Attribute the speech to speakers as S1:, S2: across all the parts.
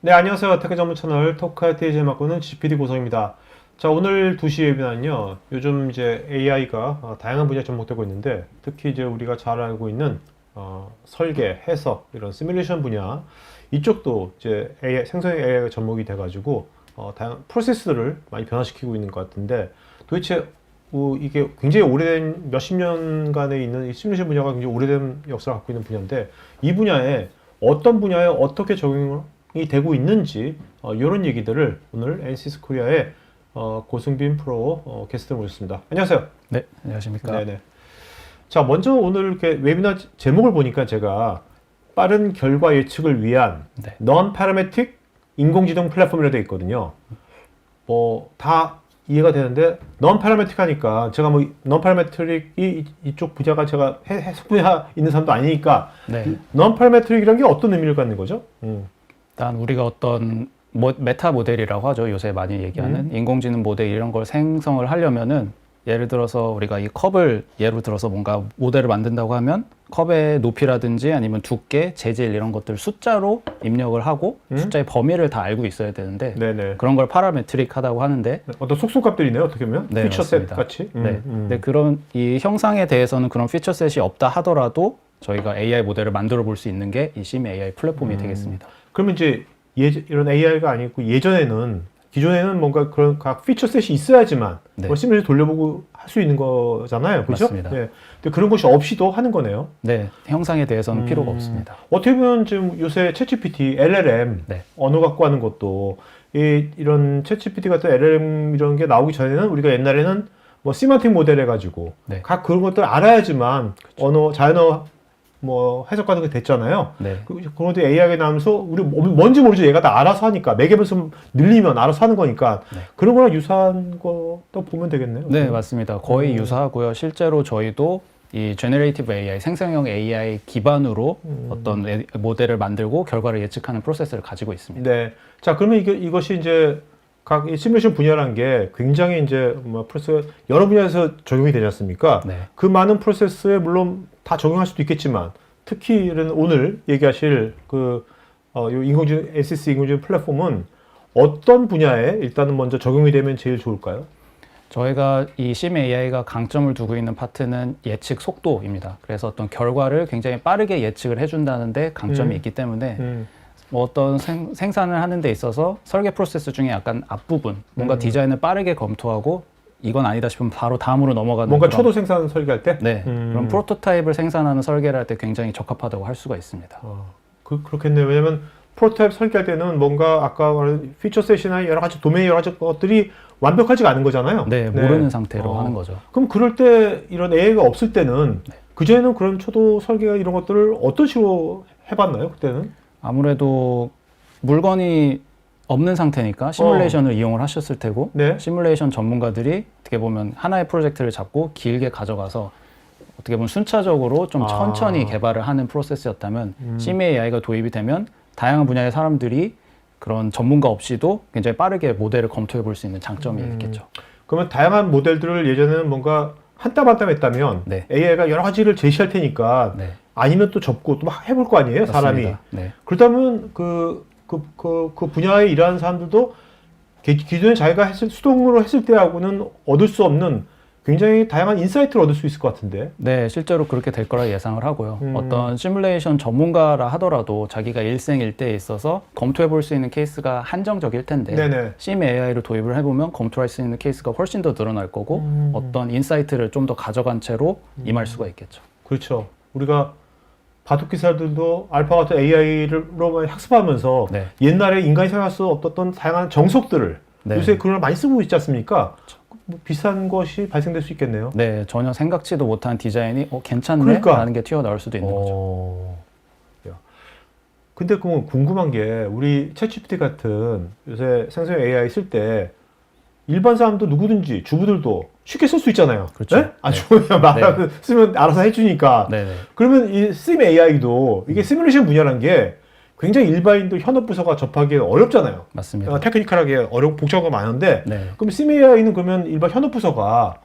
S1: 네, 안녕하세요. 테크 전문 채널 토크아이티즈의 맡고는 GPD 고성입니다. 자, 오늘 2시 웨비나는요, 요즘 이제 AI가 다양한 분야에 접목되고 있는데, 특히 이제 우리가 잘 알고 있는 설계, 해석, 이런 시뮬레이션 분야, 이쪽도 이제 생성형 AI가 접목이 돼가지고, 다양한 프로세스를 많이 변화시키고 있는 것 같은데, 도대체 이게 굉장히 오래된 몇십 년간에 있는 이 시뮬레이션 분야가 굉장히 오래된 역사를 갖고 있는 분야인데, 이 분야에 어떤 분야에 어떻게 적용을 이 되고 있는지 이런 얘기들을 오늘 NCS 코리아의 고승빈 프로 게스트를 모셨습니다. 안녕하세요.
S2: 네, 안녕하십니까.
S1: 네네. 자, 먼저 오늘 이렇게 웨비나 제목을 보니까 제가 빠른 결과 예측을 위한 non-parametric 인공지능 플랫폼이라고 되어 있거든요. 다 이해가 되는데 non-parametric 하니까 제가 non-parametric이 이쪽 분야가 제가 해석 분야 있는 사람도 아니니까 non-parametric이라는 게 어떤 의미를 갖는 거죠?
S2: 일단 우리가 어떤 메타 모델이라고 하죠. 요새 많이 얘기하는 인공지능 모델 이런 걸 생성을 하려면은 예를 들어서 우리가 이 컵을 예로 들어서 뭔가 모델을 만든다고 하면 컵의 높이라든지 아니면 두께, 재질 이런 것들 숫자로 입력을 하고 숫자의 범위를 다 알고 있어야 되는데 그런 걸 파라메트릭하다고 하는데
S1: 어떤 속성값들이네요. 어떻게 보면 피처셋 같이.
S2: 근데 그런 이 형상에 대해서는 그런 피처셋이 없다 하더라도 저희가 AI 모델을 만들어 볼 수 있는 게 이 심 AI 플랫폼이 되겠습니다.
S1: 그러면 이제 이런 AI가 아니고 기존에는 뭔가 그런 각 피처셋이 있어야지만 시뮬레이션 돌려보고 할 수 있는 거잖아요. 그죠?
S2: 맞습니다.
S1: 네. 근데 그런 것이 없이도 하는 거네요.
S2: 네. 형상에 대해서는 필요가 없습니다.
S1: 어떻게 보면 지금 요새 챗GPT, LLM 언어 갖고 하는 것도 이런 챗GPT 같은 LLM 이런 게 나오기 전에는 우리가 옛날에는 뭐 시만틱 모델 해가지고 각 그런 것들 알아야지만 자연어 해석 같은 게 됐잖아요. 그런 것도 AI가 나오면서 우리 뭔지 모르죠. 얘가 다 알아서 하니까 매개변수 늘리면 알아서 하는 거니까 그런 거랑 유사한 것도 보면 되겠네요.
S2: 네, 맞습니다. 거의 유사하고요. 실제로 저희도 이 제너레이티브 AI, 생성형 AI 기반으로 어떤 모델을 만들고 결과를 예측하는 프로세스를 가지고 있습니다.
S1: 네. 자, 그러면 이것이 이제 각 시뮬레이션 분야라는 게 굉장히 이제 프로세스 여러 분야에서 적용이 되지 않습니까? 그 많은 프로세스에 물론 다 적용할 수도 있겠지만 특히 오늘 얘기하실 인공지능 NCS 인공지능 플랫폼은 어떤 분야에 일단은 먼저 적용이 되면 제일 좋을까요?
S2: 저희가 이 심 AI가 강점을 두고 있는 파트는 예측 속도입니다. 그래서 어떤 결과를 굉장히 빠르게 예측을 해준다는데 강점이 있기 때문에 어떤 생산을 하는 데 있어서 설계 프로세스 중에 약간 앞부분, 뭔가 디자인을 빠르게 검토하고 이건 아니다 싶으면 바로 다음으로 넘어가는
S1: 뭔가 초도 생산 설계할 때?
S2: 그런 프로토타입을 생산하는 설계를 할 때 굉장히 적합하다고 할 수가 있습니다.
S1: 그렇겠네요. 왜냐면 프로토타입 설계할 때는 뭔가 아까 말한 피처셋이나 여러 가지 도메인 여러 가지 것들이 완벽하지가 않은 거잖아요.
S2: 모르는 상태로 하는 거죠.
S1: 그럼 그럴 때 이런 AI가 없을 때는 그전에는 그런 초도 설계가 이런 것들을 어떤 식으로 해봤나요? 그때는?
S2: 아무래도 물건이 없는 상태니까 시뮬레이션을 이용을 하셨을 테고 시뮬레이션 전문가들이 어떻게 보면 하나의 프로젝트를 잡고 길게 가져가서 어떻게 보면 순차적으로 좀 천천히 개발을 하는 프로세스였다면 심 AI가 도입이 되면 다양한 분야의 사람들이 그런 전문가 없이도 굉장히 빠르게 모델을 검토해 볼 수 있는 장점이 있겠죠.
S1: 그러면 다양한 모델들을 예전에는 뭔가 한 땀 한 땀 했다면 AI가 여러 가지를 제시할 테니까 아니면 또 접고 또 막 해볼 거 아니에요, 사람이. 그렇다면 그 분야에 일하는 사람들도 기존에 자기가 수동으로 했을 때하고는 얻을 수 없는 굉장히 다양한 인사이트를 얻을 수 있을 것 같은데.
S2: 네, 실제로 그렇게 될 거라 예상을 하고요. 어떤 시뮬레이션 전문가라 하더라도 자기가 일생일대에 있어서 검토해 볼 수 있는 케이스가 한정적일 텐데 심 AI를 도입을 해보면 검토할 수 있는 케이스가 훨씬 더 늘어날 거고 어떤 인사이트를 좀 더 가져간 채로 임할 수가 있겠죠.
S1: 그렇죠. 우리가 바둑 기사들도 알파 같은 AI로 학습하면서 옛날에 인간이 생각할 수 없었던 다양한 정석들을 요새 그걸 많이 쓰고 있지 않습니까? 비슷한 것이 발생될 수 있겠네요.
S2: 네, 전혀 생각지도 못한 디자인이 괜찮네? 라는 게 튀어나올 수도 있는 거죠.
S1: 근데 궁금한 게 우리 챗GPT 같은 요새 생성형 AI 쓸 때 일반 사람도 누구든지 주부들도 쉽게 쓸 수 있잖아요.
S2: 그렇죠.
S1: 아주 그냥 말하면 쓰면 알아서 해주니까. 그러면 이 심 AI도 이게 시뮬레이션 분야라는 게 굉장히 일반인도 현업 부서가 접하기 어렵잖아요.
S2: 맞습니다.
S1: 테크니컬하게 복잡한 거 많은데 그럼 심 AI는 그러면 일반 현업 부서가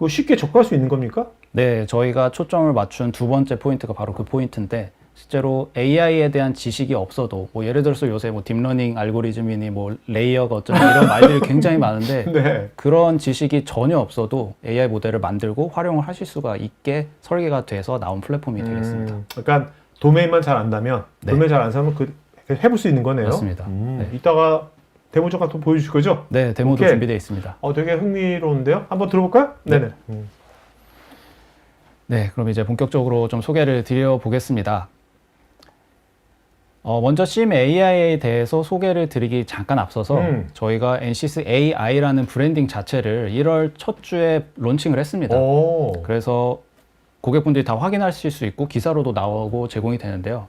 S1: 쉽게 접근할 수 있는 겁니까?
S2: 네, 저희가 초점을 맞춘 두 번째 포인트가 바로 그 포인트인데 실제로 AI에 대한 지식이 없어도 뭐 예를 들어서 요새 뭐 딥러닝 알고리즘이니 뭐 레이어가 어쩌고 이런 말들이 굉장히 많은데
S1: 네.
S2: 그런 지식이 전혀 없어도 AI 모델을 만들고 활용을 하실 수가 있게 설계가 돼서 나온 플랫폼이 되겠습니다.
S1: 그러니까 도메인만 잘 안다면
S2: 네.
S1: 도메인 잘 안 사면 그 해볼 수 있는 거네요.
S2: 맞습니다. 네.
S1: 이따가 데모 잠깐 또 보여주실 거죠?
S2: 네, 데모도
S1: 오케이.
S2: 준비되어 있습니다.
S1: 되게 흥미로운데요. 한번 들어볼까요?
S2: 네.
S1: 네네.
S2: 네, 그럼 이제 본격적으로 좀 소개를 드려보겠습니다. 먼저 심 AI에 대해서 소개를 드리기 잠깐 앞서서 저희가 NCS AI라는 브랜딩 자체를 1월 첫 주에 론칭을 했습니다. 그래서 고객분들이 다 확인하실 수 있고 기사로도 나오고 제공이 되는데요.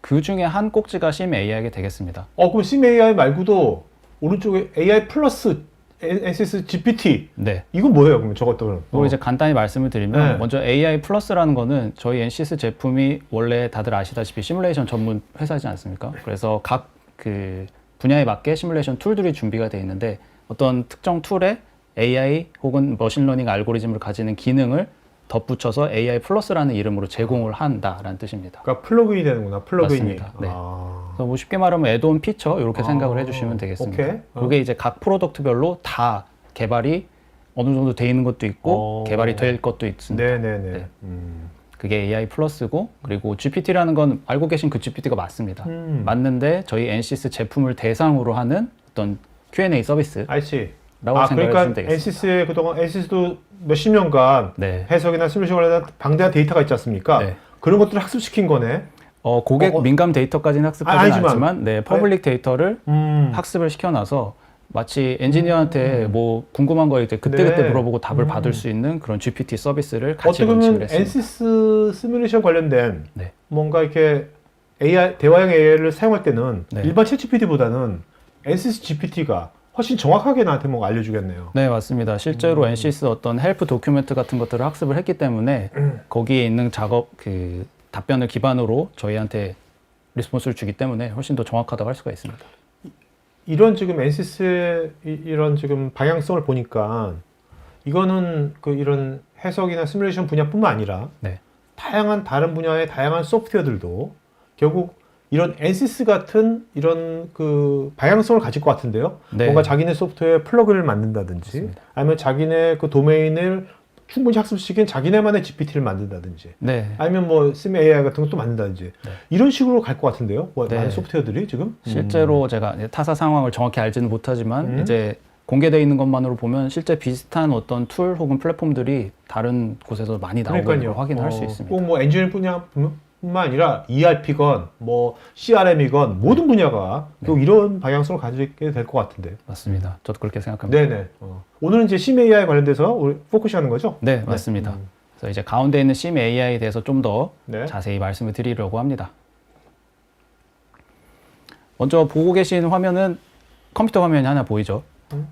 S2: 그 중에 한 꼭지가 심 AI가 되겠습니다.
S1: 그럼 심 AI 말고도 오른쪽에 AI 플러스 NCS GPT.
S2: 네.
S1: 이건 뭐예요? 그럼 저것들은?
S2: 그리고 이제 간단히 말씀을 드리면
S1: 네.
S2: 먼저 AI 플러스라는 거는 저희 NCS 제품이 원래 다들 아시다시피 시뮬레이션 전문 회사지 않습니까? 그래서 각 그 분야에 맞게 시뮬레이션 툴들이 준비가 되어 있는데 어떤 특정 툴에 AI 혹은 머신러닝 알고리즘을 가지는 기능을 덧붙여서 AI 플러스라는 이름으로 제공을 한다라는 뜻입니다.
S1: 그러니까 플러그인이 되는구나. 플러그인이.
S2: 맞습니다. 네. 그래서 뭐 쉽게 말하면 애드온 피처 이렇게 생각을 해주시면 되겠습니다.
S1: 오케이.
S2: 그게 이제 각 프로덕트별로 다 개발이 어느 정도 돼 있는 것도 있고 개발이 될 것도 있습니다.
S1: 네네네.
S2: 네. 그게 AI 플러스고 그리고 GPT라는 건 알고 계신 그 GPT가 맞습니다. 맞는데 저희 NCS 제품을 대상으로 하는 어떤 Q&A 서비스.
S1: 알지.
S2: 라고 생각해
S1: 그러니까
S2: 주시면 되겠습니다.
S1: NCS의 그동안 NCS도 몇십 년간
S2: 네.
S1: 해석이나 시뮬레이션 관련한 방대한 데이터가 있지 않습니까?
S2: 네.
S1: 그런 것들을 학습시킨 거네.
S2: 고객 민감 데이터까지는 학습하지는
S1: 알지만.
S2: 않지만 네, 퍼블릭 데이터를 학습을 시켜놔서 마치 엔지니어한테 뭐 궁금한 거 이제 그때그때
S1: 네.
S2: 물어보고 답을 받을 수 있는 그런 GPT 서비스를 같이
S1: 어떻게
S2: 론칭을
S1: 보면
S2: 했습니다.
S1: NCS 시뮬레이션 관련된
S2: 네.
S1: 뭔가 이렇게 AI, 대화형 AI를 사용할 때는
S2: 네.
S1: 일반 챗GPT보다는 NCS GPT가 훨씬 정확하게 나한테 뭔가 알려주겠네요.
S2: 네, 맞습니다. 실제로 NCS 어떤 헬프 도큐멘트 같은 것들을 학습을 했기 때문에 거기에 있는 작업 그 답변을 기반으로 저희한테 리스폰스를 주기 때문에 훨씬 더 정확하다고 할 수가 있습니다.
S1: 이런 지금 NCS의 이런 지금 방향성을 보니까 이거는 그 이런 해석이나 시뮬레이션 분야뿐만 아니라
S2: 네.
S1: 다양한 다른 분야의 다양한 소프트웨어들도 결국 이런 NCS 같은 이런 그 방향성을 가질 것 같은데요.
S2: 네.
S1: 뭔가 자기네 소프트웨어에 플러그를 만든다든지
S2: 맞습니다.
S1: 아니면 자기네 그 도메인을 충분히 학습시킨 자기네만의 GPT를 만든다든지
S2: 네.
S1: 아니면 뭐 심 AI 같은 것도 만든다든지
S2: 네.
S1: 이런 식으로 갈 것 같은데요.
S2: 네.
S1: 많은 소프트웨어들이 지금
S2: 실제로 제가 타사 상황을 정확히 알지는 못하지만 이제 공개되어 있는 것만으로 보면 실제 비슷한 어떤 툴 혹은 플랫폼들이 다른 곳에서 많이 나오고 있는 걸 확인할 수 있습니다.
S1: 꼭 뭐 엔지니어링 분야뿐만 아니라 ERP건 뭐 CRM이건 모든 분야가 결국 이런 방향성을 가지게 될 것 같은데.
S2: 맞습니다. 저도 그렇게 생각합니다.
S1: 네네. 오늘은 이제 심 AI 관련돼서 우리 포커싱하는 거죠?
S2: 네, 맞습니다. 그래서 이제 가운데 있는 심 AI에 대해서 좀 더
S1: 네.
S2: 자세히 말씀을 드리려고 합니다. 먼저 보고 계신 화면은 컴퓨터 화면이 하나 보이죠?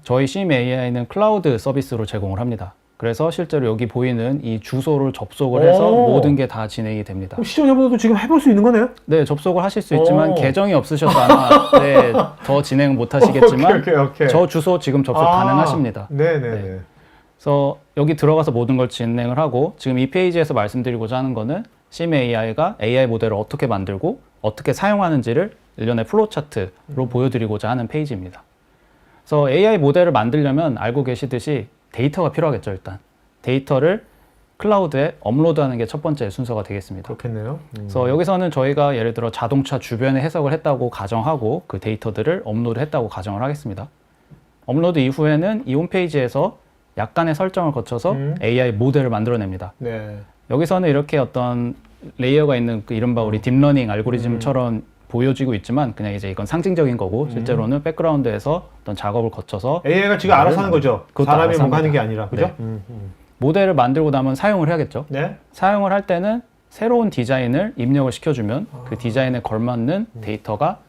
S2: 저희 심 AI는 클라우드 서비스로 제공을 합니다. 그래서 실제로 여기 보이는 이 주소를 접속을 해서 모든 게 다 진행이 됩니다.
S1: 그럼 시청자분들도 지금 해볼 수 있는 거네요?
S2: 네, 접속을 하실 수 있지만 계정이 없으셔서 아마 네, 더 진행 못 하시겠지만
S1: 오케이.
S2: 저 주소 지금 접속 가능하십니다.
S1: 네네네.
S2: 네. 그래서 여기 들어가서 모든 걸 진행을 하고 지금 이 페이지에서 말씀드리고자 하는 거는 심 AI가 AI 모델을 어떻게 만들고 어떻게 사용하는지를 일련의 플로우 차트로 보여드리고자 하는 페이지입니다. 그래서 AI 모델을 만들려면 알고 계시듯이 데이터가 필요하겠죠, 일단. 데이터를 클라우드에 업로드하는 게 첫 번째 순서가 되겠습니다.
S1: 그렇겠네요.
S2: 그래서 여기서는 저희가 예를 들어 자동차 주변에 해석을 했다고 가정하고 그 데이터들을 업로드 했다고 가정을 하겠습니다. 업로드 이후에는 이 홈페이지에서 약간의 설정을 거쳐서 AI 모델을 만들어냅니다.
S1: 네.
S2: 여기서는 이렇게 어떤 레이어가 있는 그 이른바 우리 딥러닝 알고리즘처럼 보여지고 있지만 그냥 이제 이건 상징적인 거고 실제로는 백그라운드에서 어떤 작업을 거쳐서
S1: AI가 지금 알아서 하는 거죠.
S2: 그것도
S1: 사람이
S2: 알아서
S1: 뭔가 하는 게
S2: 합니다.
S1: 아니라, 그죠?
S2: 네. 모델을 만들고 나면 사용을 해야겠죠.
S1: 네.
S2: 사용을 할 때는 새로운 디자인을 입력을 시켜주면 그 디자인에 걸맞는 데이터가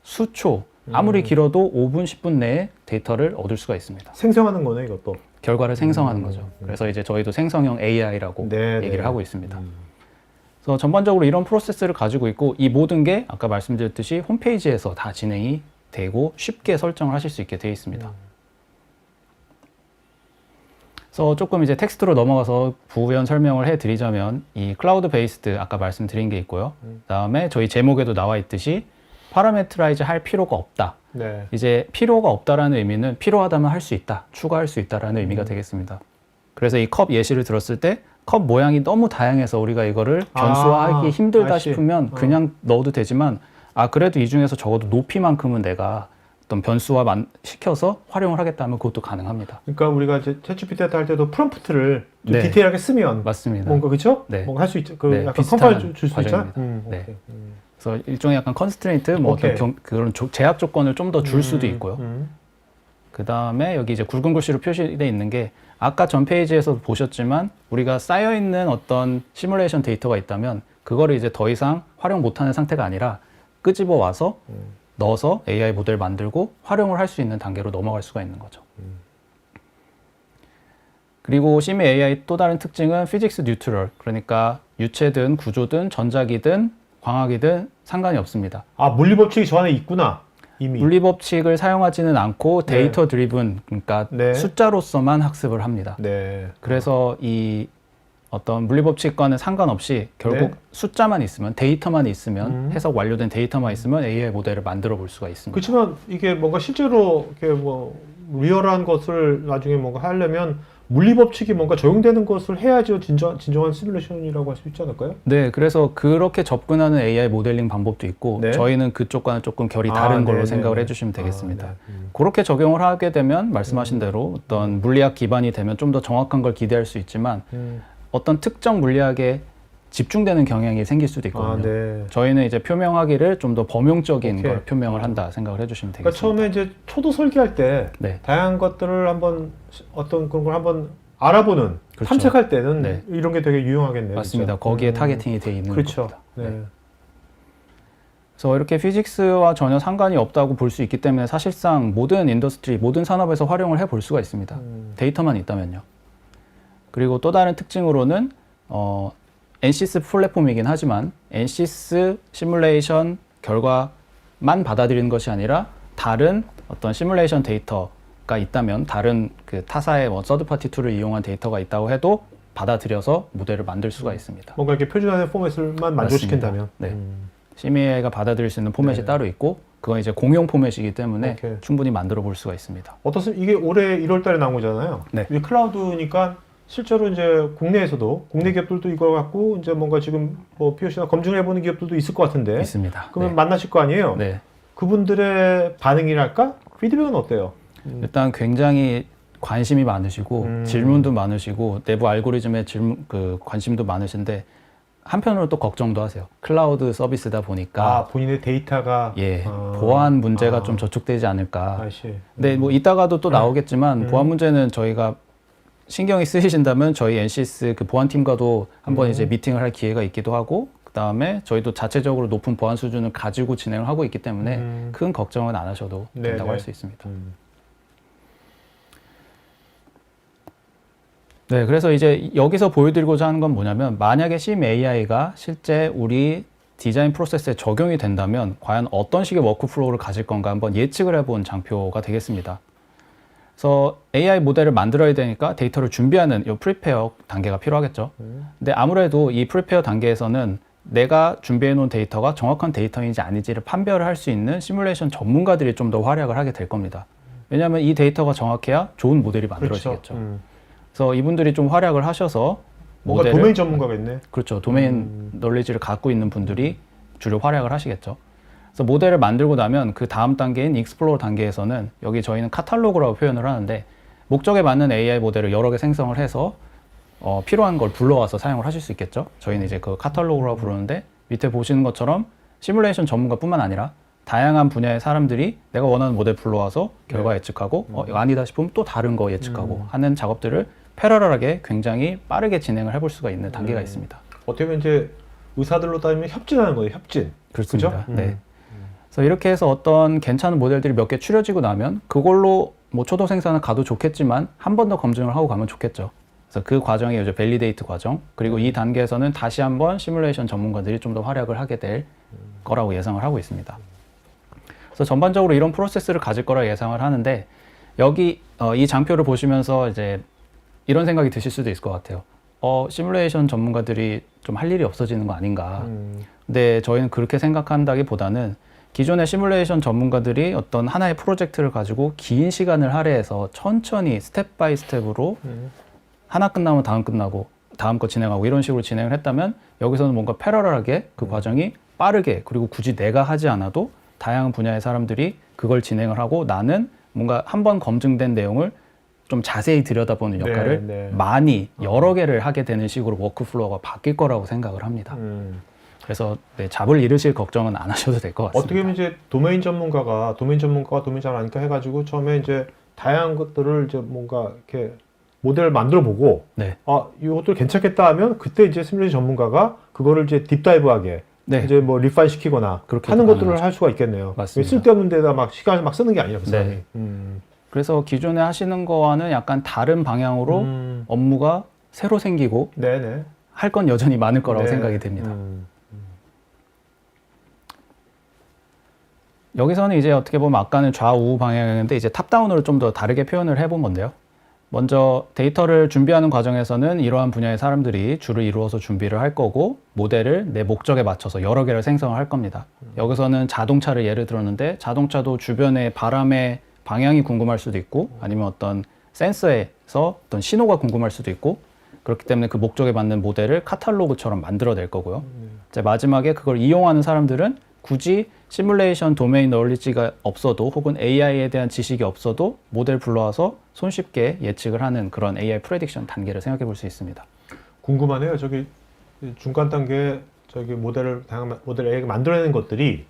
S2: 수초, 아무리 길어도 5분, 10분 내에 데이터를 얻을 수가 있습니다.
S1: 생성하는 거네, 이것도.
S2: 결과를 생성하는 거죠. 그래서 이제 저희도 생성형 AI라고
S1: 네,
S2: 얘기를
S1: 네.
S2: 하고 있습니다. 그래서 전반적으로 이런 프로세스를 가지고 있고 이 모든 게 아까 말씀드렸듯이 홈페이지에서 다 진행이 되고 쉽게 설정을 하실 수 있게 되어 있습니다. 그래서 조금 이제 텍스트로 넘어가서 부연 설명을 해드리자면 이 클라우드 베이스드 아까 말씀드린 게 있고요. 그다음에 저희 제목에도 나와 있듯이 파라메트라이즈 할 필요가 없다.
S1: 네.
S2: 이제 필요가 없다라는 의미는 필요하다면 할 수 있다, 추가할 수 있다라는 의미가 되겠습니다. 그래서 이 컵 예시를 들었을 때 컵 모양이 너무 다양해서 우리가 이거를 변수화하기 힘들다 싶으면 그냥 넣어도 되지만 그래도 이 중에서 적어도 높이만큼은 내가 어떤 변수화 시켜서 활용을 하겠다면 그것도 가능합니다.
S1: 그러니까 우리가 이제 챗GPT 할 때도 프롬프트를 좀
S2: 네.
S1: 디테일하게 쓰면
S2: 맞습니다.
S1: 뭔가 그렇죠?
S2: 네.
S1: 뭔가 할 수 있죠. 그
S2: 네,
S1: 약간
S2: 비슷한
S1: 컴파일 줄 수 있잖아.
S2: 과정입니다. 네.
S1: 오케이.
S2: 그래서 일종의 약간 컨스트레인트, 뭐 어떤 그런 제약 조건을 좀 더 줄 수도 있고요. 그 다음에 여기 이제 굵은 글씨로 표시되어 있는 게 아까 전 페이지에서 보셨지만 우리가 쌓여 있는 어떤 시뮬레이션 데이터가 있다면 그거를 이제 더 이상 활용 못하는 상태가 아니라 끄집어 와서 넣어서 AI 모델 만들고 활용을 할 수 있는 단계로 넘어갈 수가 있는 거죠. 그리고 심의 AI 또 다른 특징은 피직스 뉴트럴, 그러니까 유체든 구조든 전자기든 광학이든 상관이 없습니다.
S1: 물리 법칙이 저 안에 있구나. 이미.
S2: 물리 법칙을 사용하지는 않고 데이터 드리븐, 그러니까 숫자로서만 학습을 합니다.
S1: 네.
S2: 그래서 이 어떤 물리 법칙과는 상관없이 결국 숫자만 있으면, 데이터만 있으면, 해석 완료된 데이터만 있으면 AI 모델을 만들어 볼 수가 있습니다.
S1: 그렇지만 이게 뭔가 실제로 이렇게 뭐 리얼한 것을 나중에 뭔가 하려면 물리 법칙이 뭔가 적용되는 것을 해야지 진정한 시뮬레이션이라고 할 수 있지 않을까요?
S2: 네, 그래서 그렇게 접근하는 AI 모델링 방법도 있고 저희는 그쪽과는 조금 결이 다른 걸로 생각을 해주시면 되겠습니다. 그렇게 적용을 하게 되면 말씀하신 대로 어떤 물리학 기반이 되면 좀 더 정확한 걸 기대할 수 있지만 어떤 특정 물리학에 집중되는 경향이 생길 수도 있거든요. 저희는 이제 표명하기를 좀 더 범용적인 걸 표명을 한다 생각을 해주시면 되겠습니다.
S1: 그러니까 처음에 이제 초도 설계할 때 다양한 것들을 한번 어떤 그런 걸 한번 알아보는 탐색할 때는 이런 게 되게 유용하겠네요.
S2: 맞습니다. 진짜. 거기에 타겟팅이 돼 있는
S1: 그렇죠.
S2: 겁니다. 그래서 이렇게 피직스와 전혀 상관이 없다고 볼 수 있기 때문에 사실상 모든 인더스트리, 모든 산업에서 활용을 해볼 수가 있습니다. 데이터만 있다면요. 그리고 또 다른 특징으로는 NCIS 플랫폼이긴 하지만 NCIS 시뮬레이션 결과만 받아들이는 것이 아니라 다른 어떤 시뮬레이션 데이터가 있다면 다른 그 타사의 서드파티 툴을 이용한 데이터가 있다고 해도 받아들여서 모델을 만들 수가 있습니다.
S1: 뭔가 이렇게 표준화된 포맷을만 만족시킨다면.
S2: CMAI가 받아들일 수 있는 포맷이 따로 있고 그건 이제 공용 포맷이기 때문에 충분히 만들어 볼 수가 있습니다.
S1: 어떻습니까? 이게 올해 1월 달에 나온 거잖아요. 이게 클라우드니까 실제로 이제 국내에서도 국내 기업들도 이거 갖고 이제 뭔가 지금 뭐 POC나 검증을 해보는 기업들도 있을 것 같은데.
S2: 있습니다.
S1: 그러면 만나실 거 아니에요? 그분들의 반응이랄까? 피드백은 어때요?
S2: 일단 굉장히 관심이 많으시고 질문도 많으시고 내부 알고리즘에 관심도 많으신데 한편으로 또 걱정도 하세요. 클라우드 서비스다 보니까
S1: 본인의 데이터가
S2: 보안 문제가 좀 저촉되지 않을까. 근데 뭐 이따가도 또 나오겠지만 보안 문제는 저희가 신경이 쓰이신다면 저희 NCIS 그 보안팀과도 한번 이제 미팅을 할 기회가 있기도 하고 그 다음에 저희도 자체적으로 높은 보안 수준을 가지고 진행을 하고 있기 때문에 큰 걱정은 안 하셔도 된다고 할 수 있습니다. 네, 그래서 이제 여기서 보여드리고자 하는 건 뭐냐면 만약에 CMAI가 실제 우리 디자인 프로세스에 적용이 된다면 과연 어떤 식의 워크플로우를 가질 건가 한번 예측을 해본 장표가 되겠습니다. 그래서 AI 모델을 만들어야 되니까 데이터를 준비하는 이 프리페어 단계가 필요하겠죠. 근데 아무래도 이 프리페어 단계에서는 내가 준비해 놓은 데이터가 정확한 데이터인지 아닌지를 판별을 할 수 있는 시뮬레이션 전문가들이 좀 더 활약을 하게 될 겁니다. 왜냐하면 이 데이터가 정확해야 좋은 모델이 만들어지겠죠. 그래서 이분들이 좀 활약을 하셔서
S1: 뭔가 도메인 전문가가 있네.
S2: 그렇죠. 도메인 널리지를 갖고 있는 분들이 주로 활약을 하시겠죠. 그래서 모델을 만들고 나면 그 다음 단계인 익스플로어 단계에서는 여기 저희는 카탈로그라고 표현을 하는데 목적에 맞는 AI 모델을 여러 개 생성을 해서 필요한 걸 불러와서 사용을 하실 수 있겠죠. 저희는 이제 그 카탈로그라고 부르는데 밑에 보시는 것처럼 시뮬레이션 전문가뿐만 아니라 다양한 분야의 사람들이 내가 원하는 모델 불러와서 결과 예측하고 이거 아니다 싶으면 또 다른 거 예측하고 하는 작업들을 패러럴하게 굉장히 빠르게 진행을 해볼 수가 있는 단계가 있습니다.
S1: 어떻게 보면 이제 의사들로 따지면 협진하는 거예요. 협진.
S2: 그렇습니다. 네. 그래서 이렇게 해서 어떤 괜찮은 모델들이 몇 개 추려지고 나면 그걸로 뭐 초도 생산을 가도 좋겠지만 한 번 더 검증을 하고 가면 좋겠죠. 그래서 그 과정이 이제 밸리데이트 과정, 그리고 이 단계에서는 다시 한번 시뮬레이션 전문가들이 좀 더 활약을 하게 될 거라고 예상을 하고 있습니다. 그래서 전반적으로 이런 프로세스를 가질 거라 예상을 하는데 여기 이 장표를 보시면서 이제 이런 생각이 드실 수도 있을 것 같아요. 시뮬레이션 전문가들이 좀 할 일이 없어지는 거 아닌가. 근데 저희는 그렇게 생각한다기보다는 기존의 시뮬레이션 전문가들이 어떤 하나의 프로젝트를 가지고 긴 시간을 할애해서 천천히 스텝 바이 스텝으로 하나 끝나면 다음 끝나고 다음 거 진행하고 이런 식으로 진행을 했다면 여기서는 뭔가 패러럴하게 그 과정이 빠르게 그리고 굳이 내가 하지 않아도 다양한 분야의 사람들이 그걸 진행을 하고 나는 뭔가 한번 검증된 내용을 좀 자세히 들여다보는 역할을 많이 여러 개를 하게 되는 식으로 워크플로우가 바뀔 거라고 생각을 합니다. 그래서 잡을 잃으실 걱정은 안 하셔도 될 것 같습니다.
S1: 어떻게 보면 이제 도메인 전문가가 도메인 잘 아니까 해가지고 처음에 이제 다양한 것들을 이제 뭔가 이렇게 모델을 만들어 보고 이것들 괜찮겠다 하면 그때 이제 시뮬레이션 전문가가 그거를 이제 딥다이브하게 이제 뭐 리파인 시키거나 하는 것들을 할 수가 있겠네요.
S2: 맞습니다.
S1: 쓸데없는 데다 막 시간을 막 쓰는 게 아니라 그 사람이.
S2: 그래서 기존에 하시는 거와는 약간 다른 방향으로 업무가 새로 생기고 할 건 여전히 많을 거라고 생각이 됩니다. 여기서는 이제 어떻게 보면 아까는 좌우 방향이었는데 이제 탑다운으로 좀 더 다르게 표현을 해본 건데요. 먼저 데이터를 준비하는 과정에서는 이러한 분야의 사람들이 줄을 이루어서 준비를 할 거고 모델을 내 목적에 맞춰서 여러 개를 생성을 할 겁니다. 여기서는 자동차를 예를 들었는데 자동차도 주변의 바람의 방향이 궁금할 수도 있고 아니면 어떤 센서에서 어떤 신호가 궁금할 수도 있고 그렇기 때문에 그 목적에 맞는 모델을 카탈로그처럼 만들어낼 거고요. 이제 마지막에 그걸 이용하는 사람들은 굳이 시뮬레이션 도메인 너리지가 없어도 혹은 AI에 대한 지식이 없어도 모델 불러와서 손쉽게 예측을 하는 그런 AI 프레딕션 단계를 생각해 볼 수 있습니다.
S1: 궁금하네요. 저기 중간 단계 다양한 모델 AI가 만들어내는 것들이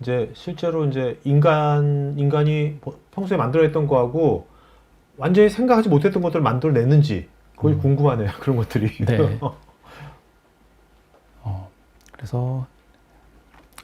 S1: 이제 실제로 이제 인간이 평소에 만들어냈던 거하고 완전히 생각하지 못했던 것들을 만들어내는지 그게 궁금하네요. 그런 것들이.
S2: 그래서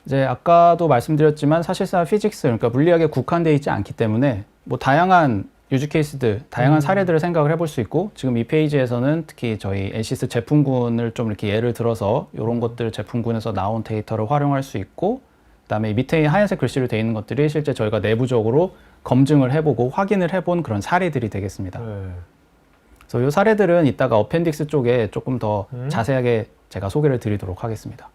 S2: 이제 아까도 말씀드렸지만 사실상 피직스 그러니까 물리학에 국한되어 있지 않기 때문에 뭐 다양한 유즈 케이스들, 다양한 사례들을 생각을 해볼 수 있고 지금 이 페이지에서는 특히 저희 NCS 제품군을 좀 이렇게 예를 들어서 이런 것들 제품군에서 나온 데이터를 활용할 수 있고 그다음에 밑에 하얀색 글씨로 되어 있는 것들이 실제 저희가 내부적으로 검증을 해보고 확인을 해본 그런 사례들이 되겠습니다. 그래서 이 사례들은 이따가 어펜딕스 쪽에 조금 더 자세하게 제가 소개를 드리도록 하겠습니다.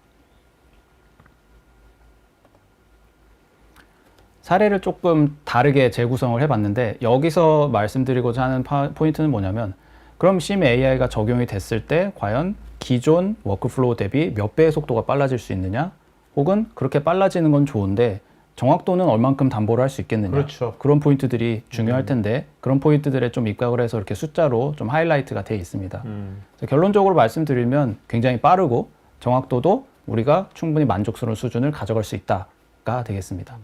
S2: 사례를 조금 다르게 재구성을 해봤는데 여기서 말씀드리고자 하는 포인트는 뭐냐면 그럼 심 AI가 적용이 됐을 때 과연 기존 워크플로우 대비 몇 배의 속도가 빨라질 수 있느냐 혹은 그렇게 빨라지는 건 좋은데 정확도는 얼만큼 담보를 할 수 있겠느냐 그런 포인트들이 중요할 텐데 그런 포인트들에 좀 입각을 해서 이렇게 숫자로 좀 하이라이트가 되어 있습니다. 결론적으로 말씀드리면 굉장히 빠르고 정확도도 우리가 충분히 만족스러운 수준을 가져갈 수 있다가 되겠습니다.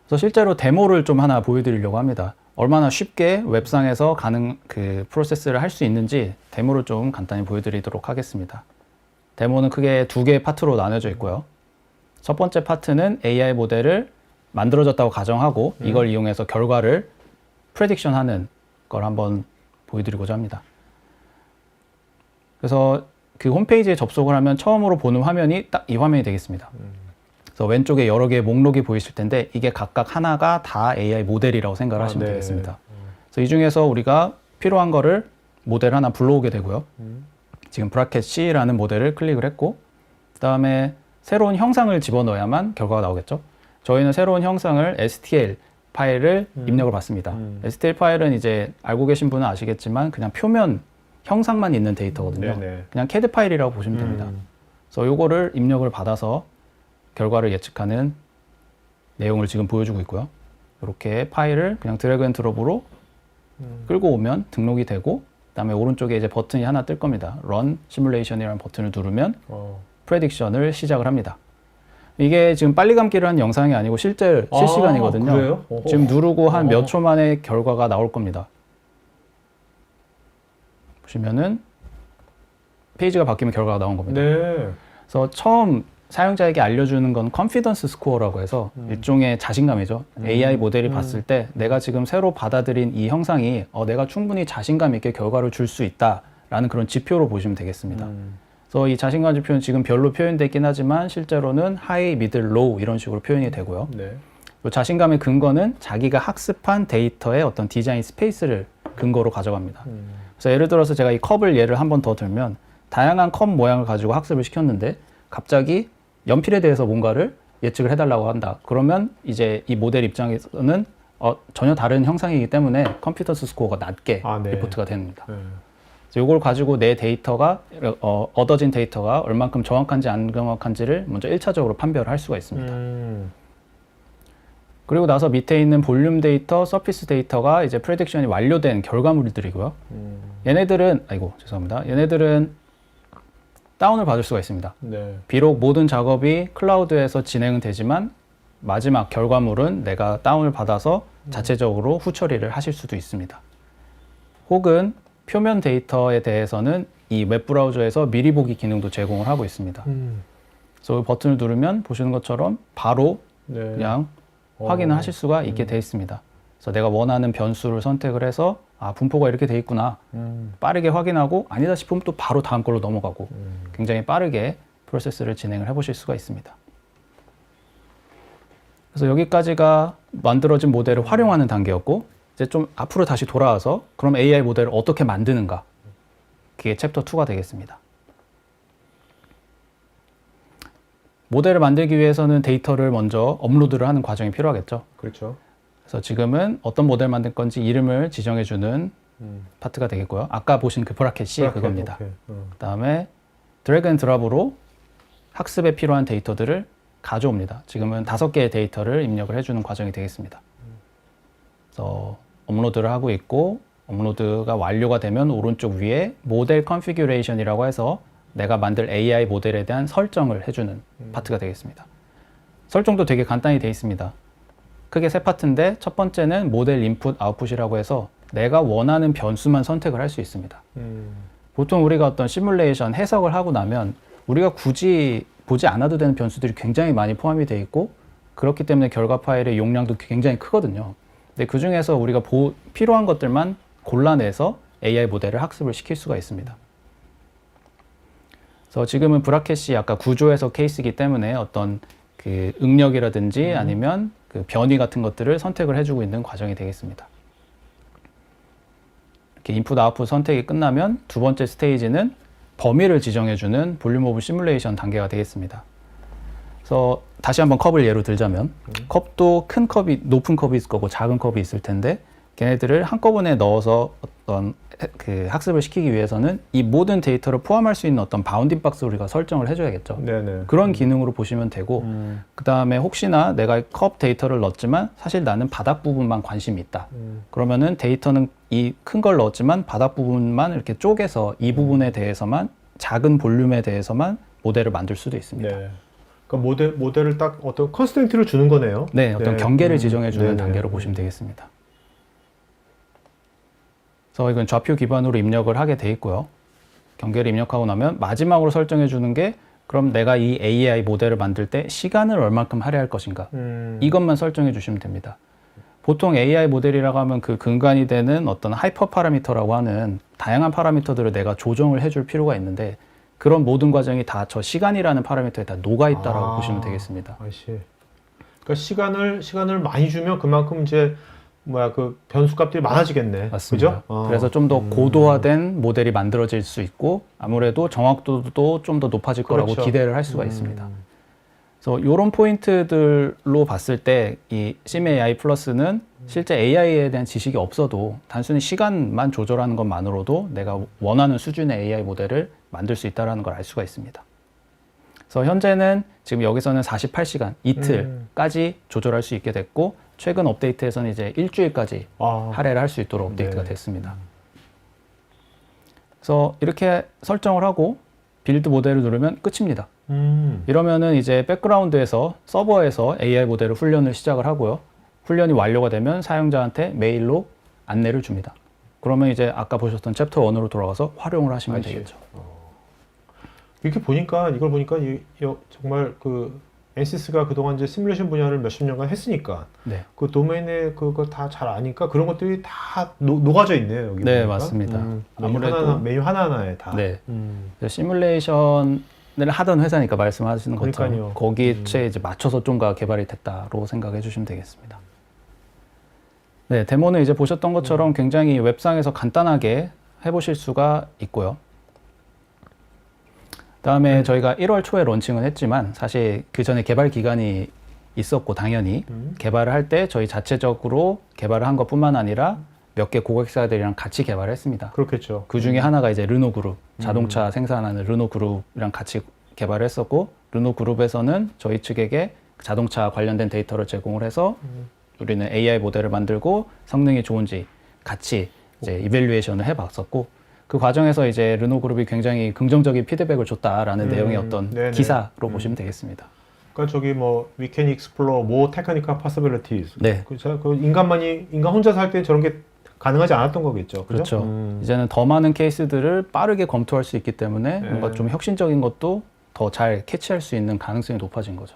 S2: 그래서 실제로 데모를 좀 하나 보여드리려고 합니다. 얼마나 쉽게 웹상에서 그 프로세스를 할 수 있는지 데모를 좀 간단히 보여드리도록 하겠습니다. 데모는 크게 두 개의 파트로 나눠져 있고요. 첫 번째 파트는 AI 모델을 만들어졌다고 가정하고 이걸 이용해서 결과를 프레딕션 하는 걸 한번 보여드리고자 합니다. 그래서 그 홈페이지에 접속을 하면 처음으로 보는 화면이 딱 이 화면이 되겠습니다. 그래서 왼쪽에 여러 개의 목록이 보이실 텐데 이게 각각 하나가 다 AI 모델이라고 생각을 하시면 되겠습니다. 그래서 이 중에서 우리가 필요한 거를 모델 하나 불러오게 되고요. 지금 브라켓 C라는 모델을 클릭을 했고 그 다음에 새로운 형상을 집어넣어야만 결과가 나오겠죠. 저희는 새로운 형상을 STL 파일을 입력을 받습니다. STL 파일은 이제 알고 계신 분은 아시겠지만 그냥 표면 형상만 있는 데이터거든요. 그냥 CAD 파일이라고 보시면 됩니다. 그래서 요거를 입력을 받아서 결과를 예측하는 내용을 지금 보여주고 있고요. 이렇게 파일을 그냥 드래그 앤 드롭으로 끌고 오면 등록이 되고 그다음에 오른쪽에 이제 버튼이 하나 뜰 겁니다. Run Simulation이라는 버튼을 누르면 프레딕션을 시작을 합니다. 이게 지금 빨리 감기를 한 영상이 아니고 실제 실시간이거든요.
S1: 그래요?
S2: 지금 누르고 한 몇 초 만에 결과가 나올 겁니다. 보시면은 페이지가 바뀌면 결과가 나온 겁니다. 그래서 처음 사용자에게 알려주는 건 컨피던스 스코어라고 해서 일종의 자신감이죠. AI 모델이 봤을 때 내가 지금 새로 받아들인 이 형상이 내가 충분히 자신감 있게 결과를 줄 수 있다라는 그런 지표로 보시면 되겠습니다. 그래서 이 자신감 지표는 지금 별로 표현되긴 하지만 실제로는 하이, 미들, 로우 이런 식으로 표현이 되고요. 이 자신감의 근거는 자기가 학습한 데이터의 어떤 디자인 스페이스를 근거로 가져갑니다. 그래서 예를 들어서 제가 이 컵을 예를 한 번 더 들면 다양한 컵 모양을 가지고 학습을 시켰는데 갑자기 연필에 대해서 뭔가를 예측을 해달라고 한다. 그러면 이제 이 모델 입장에서는 전혀 다른 형상이기 때문에 컴퓨터스 스코어가 낮게
S1: 네.
S2: 리포트가 됩니다.
S1: 네.
S2: 그래서 이걸 가지고 내 데이터가 얻어진 데이터가 얼만큼 정확한지 안 정확한지를 먼저 1차적으로 판별할 수가 있습니다. 그리고 나서 밑에 있는 볼륨 데이터, 서피스 데이터가 이제 프레딕션이 완료된 결과물들이고요. 얘네들은 죄송합니다. 얘네들은 다운을 받을 수가 있습니다.
S1: 네.
S2: 비록 모든 작업이 클라우드에서 진행은 되지만 마지막 결과물은 내가 다운을 받아서 자체적으로 후처리를 하실 수도 있습니다. 혹은 표면 데이터에 대해서는 이 웹브라우저에서 미리 보기 기능도 제공을 하고 있습니다. 그래서 이 버튼을 누르면 보시는 것처럼 바로
S1: 네.
S2: 그냥 확인을 하실 수가 있게 되어 있습니다. 그래서 내가 원하는 변수를 선택을 해서 분포가 이렇게 돼 있구나 빠르게 확인하고 아니다 싶으면 또 바로 다음 걸로 넘어가고 굉장히 빠르게 프로세스를 진행을 해보실 수가 있습니다. 그래서 여기까지가 만들어진 모델을 활용하는 단계였고 이제 좀 앞으로 다시 돌아와서 그럼 AI 모델을 어떻게 만드는가, 그게 챕터 2가 되겠습니다. 모델을 만들기 위해서는 데이터를 먼저 업로드를 하는 과정이 필요하겠죠.
S1: 그렇죠.
S2: 그래서 지금은 어떤 모델 만들 건지 이름을 지정해주는 파트가 되겠고요. 아까 보신 그 브라켓이 그겁니다. 그 다음에 드래그 앤 드랍으로 학습에 필요한 데이터들을 가져옵니다. 지금은 5개의 데이터를 입력을 해주는 과정이 되겠습니다. 그래서 업로드를 하고 있고 업로드가 완료가 되면 오른쪽 위에 모델 컨피규레이션이라고 해서 내가 만들 AI 모델에 대한 설정을 해주는 파트가 되겠습니다. 설정도 되게 간단히 되어 있습니다. 크게 3파트인데 첫 번째는 모델 인풋 아웃풋이라고 해서 내가 원하는 변수만 선택을 할 수 있습니다. 보통 우리가 어떤 시뮬레이션 해석을 하고 나면 우리가 굳이 보지 않아도 되는 변수들이 굉장히 많이 포함이 되어 있고 그렇기 때문에 결과 파일의 용량도 굉장히 크거든요. 근데 그 중에서 우리가 필요한 것들만 골라내서 AI 모델을 학습을 시킬 수가 있습니다. 그래서 지금은 브라켓이 아까 구조에서 케이스이기 때문에 어떤 그 응력이라든지 아니면 그 변이 같은 것들을 선택을 해주고 있는 과정이 되겠습니다. 이렇게 인풋 아웃풋 선택이 끝나면 두 번째 스테이지는 범위를 지정해주는 볼륨 오브 시뮬레이션 단계가 되겠습니다. 그래서 다시 한번 컵을 예로 들자면 컵도 큰 컵이 높은 컵이 있을 거고 작은 컵이 있을 텐데 걔네들을 한꺼번에 넣어서 어떤 그 학습을 시키기 위해서는 이 모든 데이터를 포함할 수 있는 어떤 바운딩 박스 우리가 설정을 해줘야겠죠.
S1: 네네.
S2: 그런 기능으로 보시면 되고 그 다음에 혹시나 내가 컵 데이터를 넣었지만 사실 나는 바닥 부분만 관심이 있다. 그러면은 데이터는 이 큰 걸 넣었지만 바닥 부분만 이렇게 쪼개서 이 부분에 대해서만 작은 볼륨에 대해서만 모델을 만들 수도 있습니다.
S1: 네. 그러니까 모델을 딱 어떤 컨스트레인트를 주는 거네요.
S2: 네, 어떤 경계를 지정해주는
S1: 네네.
S2: 단계로 보시면 되겠습니다. 그래서 이건 좌표 기반으로 입력을 하게 돼 있고요. 경계를 입력하고 나면 마지막으로 설정해 주는 게 그럼 내가 이 AI 모델을 만들 때 시간을 얼만큼 할애할 것인가 이것만 설정해 주시면 됩니다. 보통 AI 모델이라고 하면 그 근간이 되는 어떤 하이퍼 파라미터라고 하는 다양한 파라미터들을 내가 조정을 해줄 필요가 있는데 그런 모든 과정이 다 저 시간이라는 파라미터에 다 녹아 있다라고 보시면 되겠습니다.
S1: 그러니까 시간을 많이 주면 그만큼 이제 그 변수 값들이 많아지겠네.
S2: 맞습니다.
S1: 그죠?
S2: 그래서 좀 더 고도화된 모델이 만들어질 수 있고 아무래도 정확도도 좀 더 높아질 거라고
S1: 그렇죠.
S2: 기대를 할 수가 있습니다. 그래서 이런 포인트들로 봤을 때 이 심AI 플러스는 실제 AI에 대한 지식이 없어도 단순히 시간만 조절하는 것만으로도 내가 원하는 수준의 AI 모델을 만들 수 있다는 걸 알 수가 있습니다. 그래서 현재는 지금 여기서는 48시간, 이틀까지 조절할 수 있게 됐고 최근 업데이트에서는 이제 일주일까지 할애를 할 수 있도록 업데이트가 됐습니다. 그래서 이렇게 설정을 하고 빌드 모델을 누르면 끝입니다. 이러면은 이제 백그라운드에서 서버에서 AI 모델을 훈련을 시작을 하고요. 훈련이 완료가 되면 사용자한테 메일로 안내를 줍니다. 그러면 이제 아까 보셨던 챕터 1으로 돌아가서 활용을 하시면 되겠죠.
S1: 이렇게 보니까 이걸 보니까 정말 그 엔시스가 그동안 이제 시뮬레이션 분야를 몇십 년간 했으니까
S2: 네.
S1: 그 도메인에 그거 다 잘 아니까 그런 것들이 다 녹아져 있네요. 여기
S2: 네,
S1: 보니까.
S2: 맞습니다.
S1: 아무래도 메뉴 하나하나에 다.
S2: 네. 시뮬레이션을 하던 회사니까 말씀하시는 것처럼
S1: 그러니까요.
S2: 거기에 이제 맞춰서 좀 더 개발이 됐다로 생각해 주시면 되겠습니다. 네, 데모는 이제 보셨던 것처럼 굉장히 웹상에서 간단하게 해보실 수가 있고요. 그다음에 저희가 1월 초에 론칭을 했지만 사실 그 전에 개발 기간이 있었고 당연히 개발을 할 때 저희 자체적으로 개발을 한 것뿐만 아니라 몇 개 고객사들이랑 같이 개발을 했습니다.
S1: 그렇겠죠.
S2: 그 중에 하나가 이제 르노 그룹, 자동차 생산하는 르노 그룹이랑 같이 개발을 했었고, 르노 그룹에서는 저희 측에게 자동차 관련된 데이터를 제공을 해서 우리는 AI 모델을 만들고 성능이 좋은지 같이 이제 이밸류에이션을 해봤었고, 그 과정에서 이제 르노 그룹이 굉장히 긍정적인 피드백을 줬다라는 내용의 어떤
S1: 네네.
S2: 기사로 보시면 되겠습니다.
S1: 그러니까 저기 뭐 we can explore more technical possibilities.
S2: 네.
S1: 그 인간 혼자서 할 때 저런 게 가능하지 않았던 거겠죠. 그죠?
S2: 그렇죠. 이제는 더 많은 케이스들을 빠르게 검토할 수 있기 때문에 뭔가 좀 혁신적인 것도 더 잘 캐치할 수 있는 가능성이 높아진 거죠.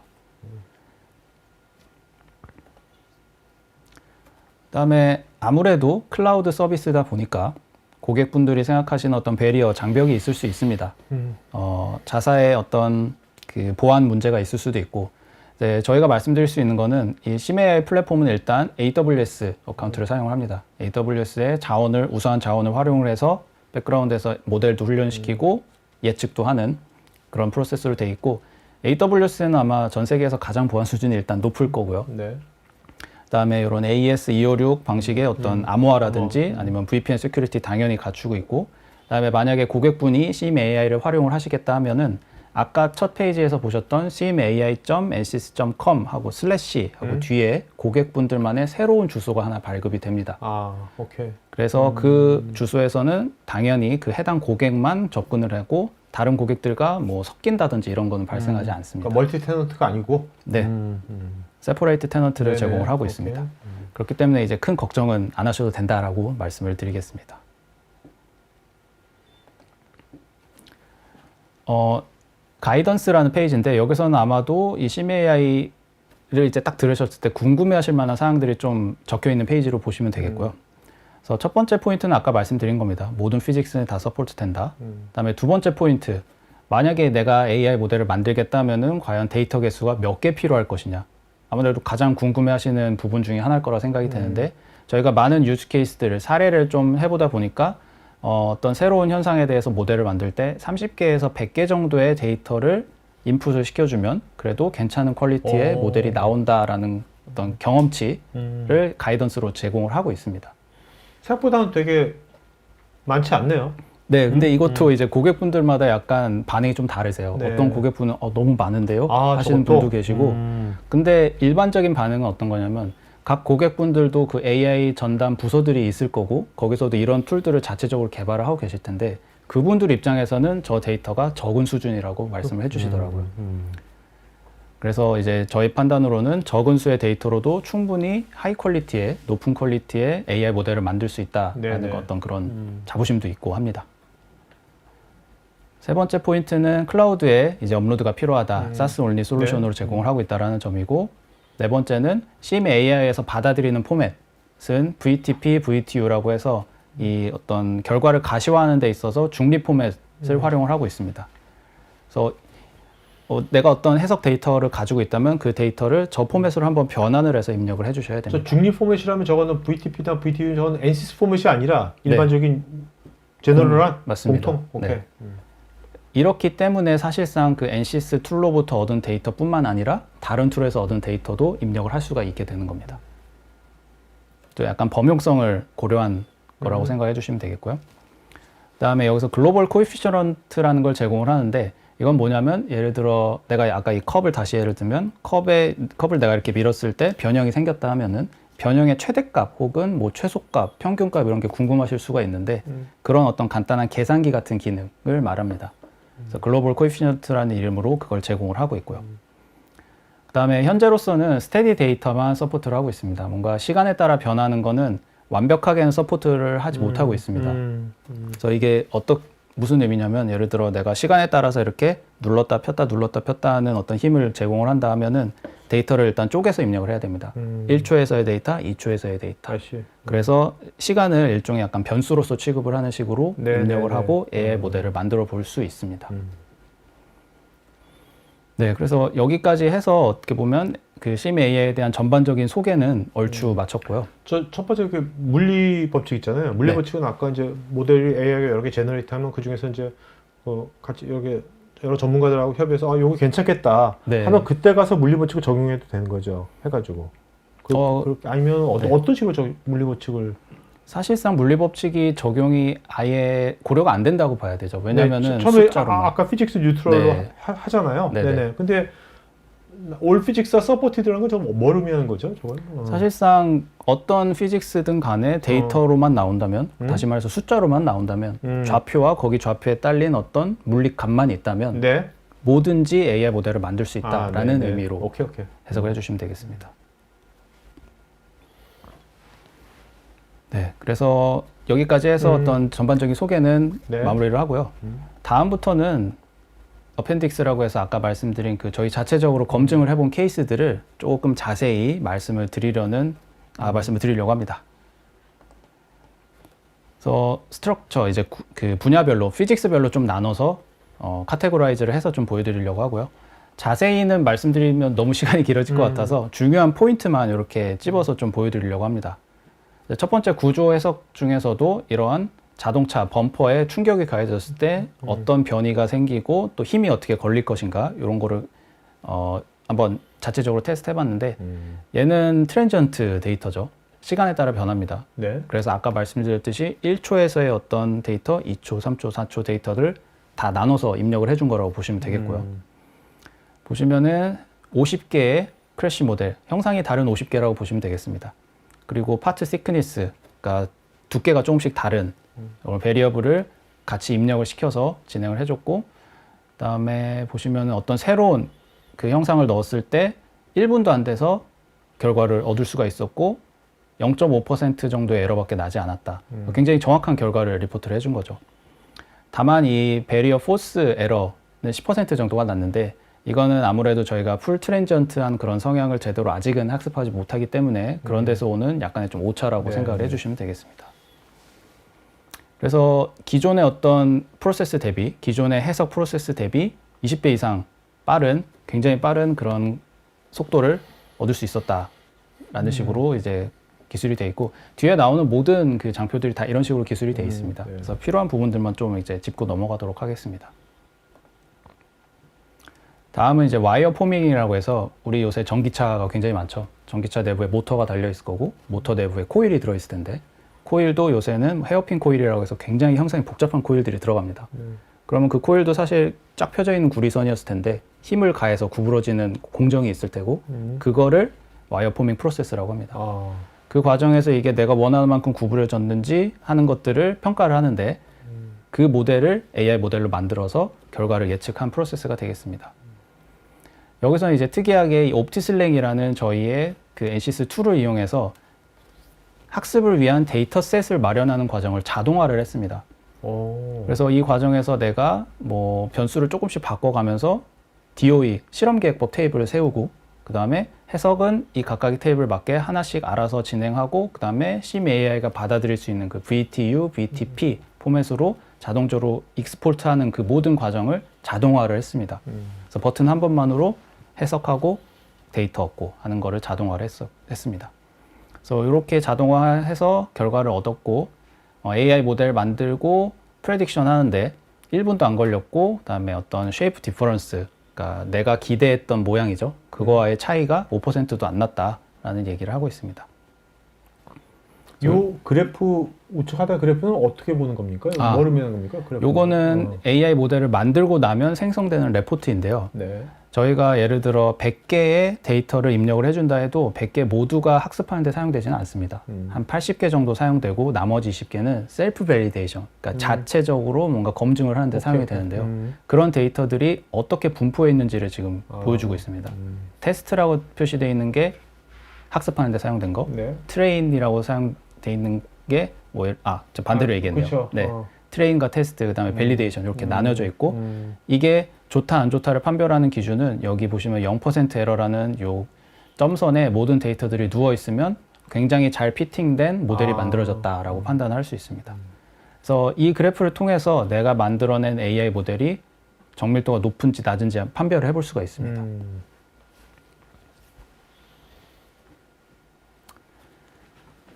S2: 그다음에 아무래도 클라우드 서비스다 보니까 고객분들이 생각하시는 어떤 배리어, 장벽이 있을 수 있습니다. 자사의 어떤 그 보안 문제가 있을 수도 있고, 이제 저희가 말씀드릴 수 있는 거는 이 심AI 플랫폼은 일단 AWS 어카운트를 사용을 합니다. AWS의 우수한 자원을 활용을 해서 백그라운드에서 모델도 훈련시키고 예측도 하는 그런 프로세스로 돼 있고, AWS는 아마 전 세계에서 가장 보안 수준이 일단 높을 거고요.
S1: 네.
S2: 그다음에 이런 AES-256 방식의 어떤 암호화라든지 아니면 VPN 세큐리티 당연히 갖추고 있고, 그다음에 만약에 고객분이 심AI를 활용을 하시겠다 하면은 아까 첫 페이지에서 보셨던 simai.nsys.com 하고 슬래시 하고 뒤에 고객분들만의 새로운 주소가 하나 발급이 됩니다.
S1: 아, 오케이.
S2: 그래서 그 주소에서는 당연히 그 해당 고객만 접근을 하고 다른 고객들과 뭐 섞인다든지 이런 거는 발생하지 않습니다.
S1: 그러니까 멀티 테넌트가 아니고.
S2: 네. 세퍼레이트 테넌트를
S1: 네네.
S2: 제공을 하고
S1: 오케이.
S2: 있습니다. 그렇기 때문에 이제 큰 걱정은 안 하셔도 된다라고 말씀을 드리겠습니다. 가이던스라는 페이지인데 여기서는 아마도 이 심AI를 이제 딱 들으셨을 때 궁금해하실 만한 사항들이 좀 적혀 있는 페이지로 보시면 되겠고요. 그래서 첫 번째 포인트는 아까 말씀드린 겁니다. 모든 피직스는 다 서포트 된다. 그다음에 두 번째 포인트, 만약에 내가 AI 모델을 만들겠다면은 과연 데이터 개수가 몇 개 필요할 것이냐. 아무래도 가장 궁금해하시는 부분 중에 하나일 거라 생각이 되는데, 저희가 많은 유즈 케이스들을 사례를 좀 해보다 보니까 어떤 새로운 현상에 대해서 모델을 만들 때 30개에서 100개 정도의 데이터를 인풋을 시켜주면 그래도 괜찮은 퀄리티의 모델이 나온다라는 어떤 경험치를 가이던스로 제공을 하고 있습니다.
S1: 생각보다는 되게 많지 않네요.
S2: 네, 근데 이것도 이제 고객분들마다 약간 반응이 좀 다르세요.
S1: 네.
S2: 어떤 고객분은 너무 많은데요? 하시는
S1: 저것도?
S2: 분도 계시고, 근데 일반적인 반응은 어떤 거냐면 각 고객분들도 그 AI 전담 부서들이 있을 거고 거기서도 이런 툴들을 자체적으로 개발을 하고 계실 텐데 그분들 입장에서는 저 데이터가 적은 수준이라고 말씀을 해주시더라고요. 그래서 이제 저희 판단으로는 적은 수의 데이터로도 충분히 하이 퀄리티의, 높은 퀄리티의 AI 모델을 만들 수 있다라는
S1: 네네.
S2: 어떤 그런 자부심도 있고 합니다. 세 번째 포인트는 클라우드에 이제 업로드가 필요하다. SaaS only 솔루션으로 제공을 하고 있다는 점이고, 네 번째는 심AI에서 받아들이는 포맷은 VTP, VTU라고 해서 이 어떤 결과를 가시화하는 데 있어서 중립 포맷을 활용을 하고 있습니다. 그래서 내가 어떤 해석 데이터를 가지고 있다면 그 데이터를 저 포맷으로 한번 변환을 해서 입력을 해주셔야 됩니다.
S1: 중립 포맷이라면 저거는 VTP나 VTU, 저거는 NCS 포맷이 아니라 일반적인 제너럴한
S2: 맞습니다.
S1: 공통? 오케이.
S2: 네. 이렇기 때문에 사실상 그 NCS 툴로부터 얻은 데이터뿐만 아니라 다른 툴에서 얻은 데이터도 입력을 할 수가 있게 되는 겁니다. 또 약간 범용성을 고려한 거라고 생각해 주시면 되겠고요. 그다음에 여기서 글로벌 코에피셔런트라는 걸 제공을 하는데, 이건 뭐냐면 예를 들어 내가 아까 이 컵을 다시 예를 들면 컵을 내가 이렇게 밀었을 때 변형이 생겼다 하면은 변형의 최대값 혹은 뭐 최소값, 평균값 이런 게 궁금하실 수가 있는데 그런 어떤 간단한 계산기 같은 기능을 말합니다. 그래서 글로벌 코에피셔런트라는 이름으로 그걸 제공을 하고 있고요. 그다음에 현재로서는 스테디 데이터만 서포트를 하고 있습니다. 뭔가 시간에 따라 변하는 거는 완벽하게는 서포트를 하지 못하고 있습니다. 그래서 이게 무슨 의미냐면 예를 들어 내가 시간에 따라서 이렇게 눌렀다 폈다 하는 어떤 힘을 제공을 한다 하면은 데이터를 일단 쪼개서 입력을 해야 됩니다. 1초에서의 데이터, 2초에서의 데이터. 그래서 시간을 일종의 약간 변수로서 취급을 하는 식으로 입력을 하고 AI 모델을 만들어 볼 수 있습니다. 네, 그래서 여기까지 해서 어떻게 보면 그 SimAI에 대한 전반적인 소개는 얼추 마쳤고요.
S1: 저 첫 번째 그 물리 법칙 있잖아요. 물리
S2: 네.
S1: 법칙은 아까 이제 모델이 AI가 여러 개 제너레이트하면 그 중에서 이제 같이 여러 전문가들하고 협의해서 아, 요거 괜찮겠다
S2: 네.
S1: 하면 그때 가서 물리 법칙을 적용해도 되는 거죠. 해가지고 그렇게 아니면
S2: 네.
S1: 어떤 식으로 물리 법칙을
S2: 사실상 물리 법칙이 적용이 아예 고려가 안 된다고 봐야 되죠. 왜냐면은
S1: 처음에
S2: 숫자로만.
S1: 아까 피직스 뉴트럴로
S2: 네.
S1: 하잖아요.
S2: 네네.
S1: 네네. 근데 올 피직스와 서포티드라는 건 좀 뭘 의미하는 거죠? 저건?
S2: 사실상 어떤 피직스든 간에 데이터로만 나온다면, 다시 말해서 숫자로만 나온다면, 좌표와 거기 좌표에 딸린 어떤 물리값만 있다면
S1: 네.
S2: 뭐든지 AI 모델을 만들 수 있다라는
S1: 네네.
S2: 의미로
S1: 오케이.
S2: 해석을 해주시면 되겠습니다. 네, 그래서 여기까지 해서 어떤 전반적인 소개는
S1: 네.
S2: 마무리를 하고요. 다음부터는 어펜딕스라고 해서 아까 말씀드린 그 저희 자체적으로 검증을 해본 케이스들을 조금 자세히 말씀을 드리려고 합니다. 그래서 스트럭처 이제 그 분야별로 피직스별로 좀 나눠서 카테고라이즈를 해서 좀 보여드리려고 하고요. 자세히는 말씀드리면 너무 시간이 길어질 것 같아서 중요한 포인트만 이렇게 찝어서 좀 보여드리려고 합니다. 첫 번째 구조 해석 중에서도 이러한 자동차 범퍼에 충격이 가해졌을 때 어떤 변이가 생기고 또 힘이 어떻게 걸릴 것인가 이런 거를 한번 자체적으로 테스트 해봤는데 얘는 트랜지언트 데이터죠. 시간에 따라 변합니다.
S1: 네.
S2: 그래서 아까 말씀드렸듯이 1초에서의 어떤 데이터, 2초, 3초, 4초 데이터를 다 나눠서 입력을 해준 거라고 보시면 되겠고요. 보시면은 50개의 크래시 모델, 형상이 다른 50개라고 보시면 되겠습니다. 그리고 파트 시크니스, 그러니까 두께가 조금씩 다른 베리어블을 같이 입력을 시켜서 진행을 해줬고, 그다음에 보시면 어떤 새로운 그 형상을 넣었을 때 1분도 안 돼서 결과를 얻을 수가 있었고 0.5% 정도의 에러밖에 나지 않았다. 굉장히 정확한 결과를 리포트를 해준 거죠. 다만 이 베리어 포스 에러는 10% 정도가 났는데 이거는 아무래도 저희가 풀 트랜지언트한 그런 성향을 제대로 아직은 학습하지 못하기 때문에 그런 데서 오는 약간의 좀 오차라고 생각을 해주시면 되겠습니다. 그래서 기존의 어떤 프로세스 대비, 기존의 해석 프로세스 대비 20배 이상 굉장히 빠른 그런 속도를 얻을 수 있었다라는 식으로 이제 기술이 돼 있고, 뒤에 나오는 모든 그 장표들이 다 이런 식으로 기술이 돼 있습니다. 그래서 필요한 부분들만 좀 이제 짚고 넘어가도록 하겠습니다. 다음은 이제 와이어 포밍이라고 해서 우리 요새 전기차가 굉장히 많죠. 전기차 내부에 모터가 달려 있을 거고 모터 내부에 코일이 들어 있을 텐데 코일도 요새는 헤어핀 코일이라고 해서 굉장히 형상이 복잡한 코일들이 들어갑니다. 그러면 그 코일도 사실 쫙 펴져 있는 구리선이었을 텐데 힘을 가해서 구부러지는 공정이 있을 테고 그거를 와이어 포밍 프로세스라고 합니다. 그 과정에서 이게 내가 원하는 만큼 구부러졌는지 하는 것들을 평가를 하는데 그 모델을 AI 모델로 만들어서 결과를 예측한 프로세스가 되겠습니다. 여기서 이제 특이하게 이 옵티슬랭이라는 저희의 그 NCS 툴을 이용해서 학습을 위한 데이터셋을 마련하는 과정을 자동화를 했습니다. 그래서 이 과정에서 내가 뭐 변수를 조금씩 바꿔가면서 DOE 실험계획법 테이블을 세우고 그 다음에 해석은 이 각각의 테이블 맞게 하나씩 알아서 진행하고 그 다음에 SimAI가 받아들일 수 있는 그 VTU, VTP 포맷으로 자동적으로 익스포트하는 그 모든 과정을 자동화를 했습니다. 그래서 버튼 한 번만으로 해석하고 데이터 얻고 하는 거를 자동화를 했습니다. 그래서 이렇게 자동화해서 결과를 얻었고 AI 모델 만들고 프레딕션 하는데 1분도 안 걸렸고 그다음에 어떤 쉐이프 디퍼런스, 그러니까 내가 기대했던 모양이죠. 그거와의 차이가 5%도 안 났다라는 얘기를 하고 있습니다.
S1: 요 그래프 우측 하단 그래프는 어떻게 보는 겁니까? 뭘 의미하는 겁니까? 그래프는?
S2: 요거는 AI 모델을 만들고 나면 생성되는 레포트인데요.
S1: 네.
S2: 저희가 예를 들어 100개의 데이터를 입력을 해준다 해도 100개 모두가 학습하는 데 사용되지는 않습니다. 한 80개 정도 사용되고 나머지 20개는 셀프 밸리데이션, 그러니까 자체적으로 뭔가 검증을 하는 데 사용이 되는데요. 그런 데이터들이 어떻게 분포해 있는지를 지금 보여주고 있습니다. 테스트라고 표시되어 있는 게 학습하는 데 사용된 거, 트레인이라고 사용되어 있는 게 저 반대로 얘기했네요.
S1: 그쵸.
S2: 네. 트레인과 테스트, 그 다음에 밸리데이션 이렇게 나눠져 있고 이게 좋다 안 좋다를 판별하는 기준은 여기 보시면 0% 에러라는 요 점선에 모든 데이터들이 누워 있으면 굉장히 잘 피팅된 모델이 만들어졌다라고 판단할 수 있습니다. 그래서 이 그래프를 통해서 내가 만들어낸 AI 모델이 정밀도가 높은지 낮은지 판별을 해볼 수가 있습니다.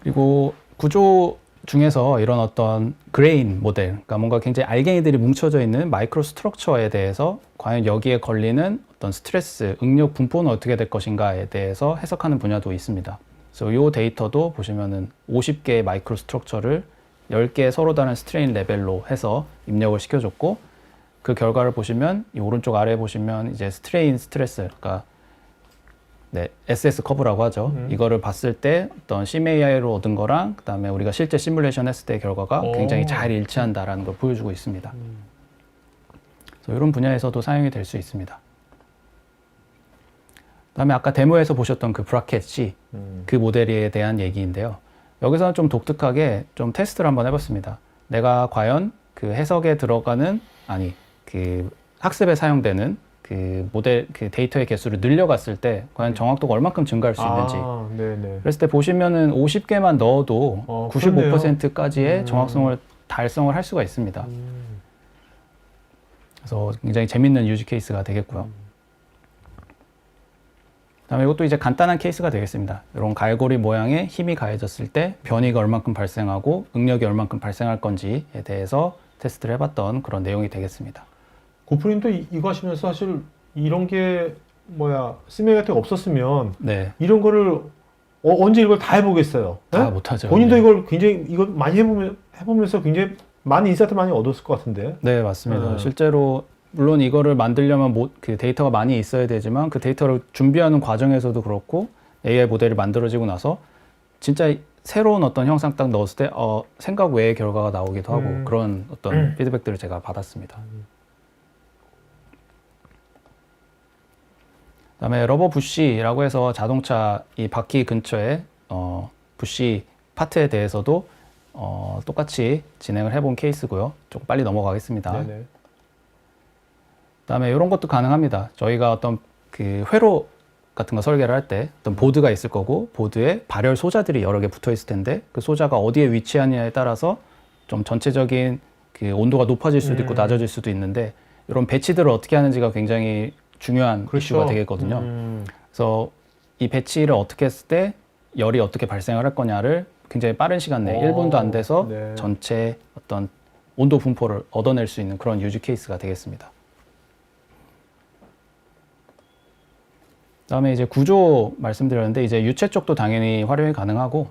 S2: 그리고 구조 중에서 이런 어떤 그레인 모델, 그러니까 뭔가 굉장히 알갱이들이 뭉쳐져 있는 마이크로 스트럭처에 대해서 과연 여기에 걸리는 어떤 스트레스, 응력 분포는 어떻게 될 것인가에 대해서 해석하는 분야도 있습니다. 그래서 이 데이터도 보시면은 50개의 마이크로 스트럭처를 10개의 서로 다른 스트레인 레벨로 해서 입력을 시켜줬고, 그 결과를 보시면 이 오른쪽 아래에 보시면 이제 스트레인 스트레스, 그러니까 SS 커브라고 하죠. 이거를 봤을 때 어떤 CMAI로 얻은 거랑 그다음에 우리가 실제 시뮬레이션 했을 때의 결과가 굉장히 잘 일치한다라는 걸 보여주고 있습니다. 그래서 이런 분야에서도 사용이 될 수 있습니다. 그다음에 아까 데모에서 보셨던 그 브라켓 C, 그 모델에 대한 얘기인데요. 여기서는 좀 독특하게 좀 테스트를 한번 해봤습니다. 내가 과연 그 해석에 들어가는, 그 학습에 사용되는 그 모델, 그 데이터의 개수를 늘려갔을 때 과연 정확도가 얼만큼 증가할 수 있는지.
S1: 네네.
S2: 그랬을 때 보시면은 50개만 넣어도 95%까지의 정확성을 달성을 할 수가 있습니다. 그래서 굉장히 재밌는 유즈 케이스가 되겠고요. 그다음에 이것도 이제 간단한 케이스가 되겠습니다. 이런 갈고리 모양의 힘이 가해졌을 때 변이가 얼만큼 발생하고 응력이 얼만큼 발생할 건지에 대해서 테스트를 해봤던 그런 내용이 되겠습니다.
S1: 고프님도 이거 하시면서 사실 이런 게 스메 같은 게 없었으면 이런 거를 언제 이걸 다 해보겠어요.
S2: 다 못하죠.
S1: 본인도 이걸 굉장히 이거 많이 해보면서 굉장히 많은 인사이트 많이 얻었을 것 같은데.
S2: 네, 맞습니다. 실제로 물론 이거를 만들려면 그 데이터가 많이 있어야 되지만 그 데이터를 준비하는 과정에서도 그렇고 AI 모델이 만들어지고 나서 진짜 새로운 어떤 형상 딱 넣었을 때 생각 외의 결과가 나오기도 하고 그런 어떤 피드백들을 제가 받았습니다. 그다음에 러버 부시라고 해서 자동차 이 바퀴 근처에 부시 파트에 대해서도 똑같이 진행을 해본 케이스고요. 조금 빨리 넘어가겠습니다.
S1: 네네.
S2: 그다음에 이런 것도 가능합니다. 저희가 어떤 그 회로 같은 거 설계를 할 때 어떤 보드가 있을 거고 보드에 발열 소자들이 여러 개 붙어 있을 텐데 그 소자가 어디에 위치하느냐에 따라서 좀 전체적인 그 온도가 높아질 수도 있고 낮아질 수도 있는데 이런 배치들을 어떻게 하는지가 굉장히 중요한 이슈가 되겠거든요. 그래서 이 배치를 어떻게 했을 때 열이 어떻게 발생을 할 거냐를 굉장히 빠른 시간 내에 1분도 안 돼서 전체 어떤 온도 분포를 얻어낼 수 있는 그런 유즈 케이스가 되겠습니다. 그다음에 이제 구조 말씀드렸는데 이제 유체 쪽도 당연히 활용이 가능하고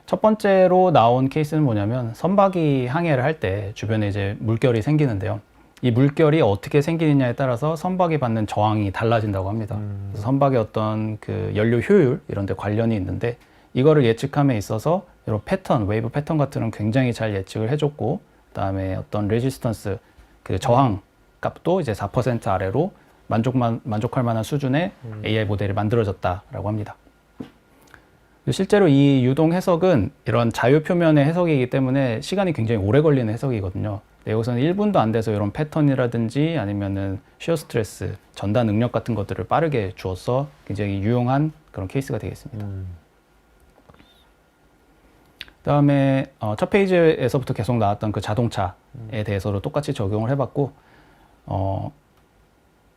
S2: 첫 번째로 나온 케이스는 뭐냐면 선박이 항해를 할 때 주변에 이제 물결이 생기는데요. 이 물결이 어떻게 생기느냐에 따라서 선박이 받는 저항이 달라진다고 합니다. 그래서 선박의 어떤 그 연료 효율 이런 데 관련이 있는데 이거를 예측함에 있어서 이런 패턴, 웨이브 패턴 같은 건 굉장히 잘 예측을 해줬고 그다음에 어떤 레지스턴스, 그 저항 값도 이제 4% 아래로 만족할 만한 수준의 AI 모델이 만들어졌다라고 합니다. 실제로 이 유동 해석은 이런 자유 표면의 해석이기 때문에 시간이 굉장히 오래 걸리는 해석이거든요. 여기서는 1분도 안 돼서 이런 패턴이라든지 아니면은 시어 스트레스, 전단 응력 같은 것들을 빠르게 주어서 굉장히 유용한 그런 케이스가 되겠습니다. 그다음에 첫 페이지에서부터 계속 나왔던 그 자동차에 대해서도 똑같이 적용을 해봤고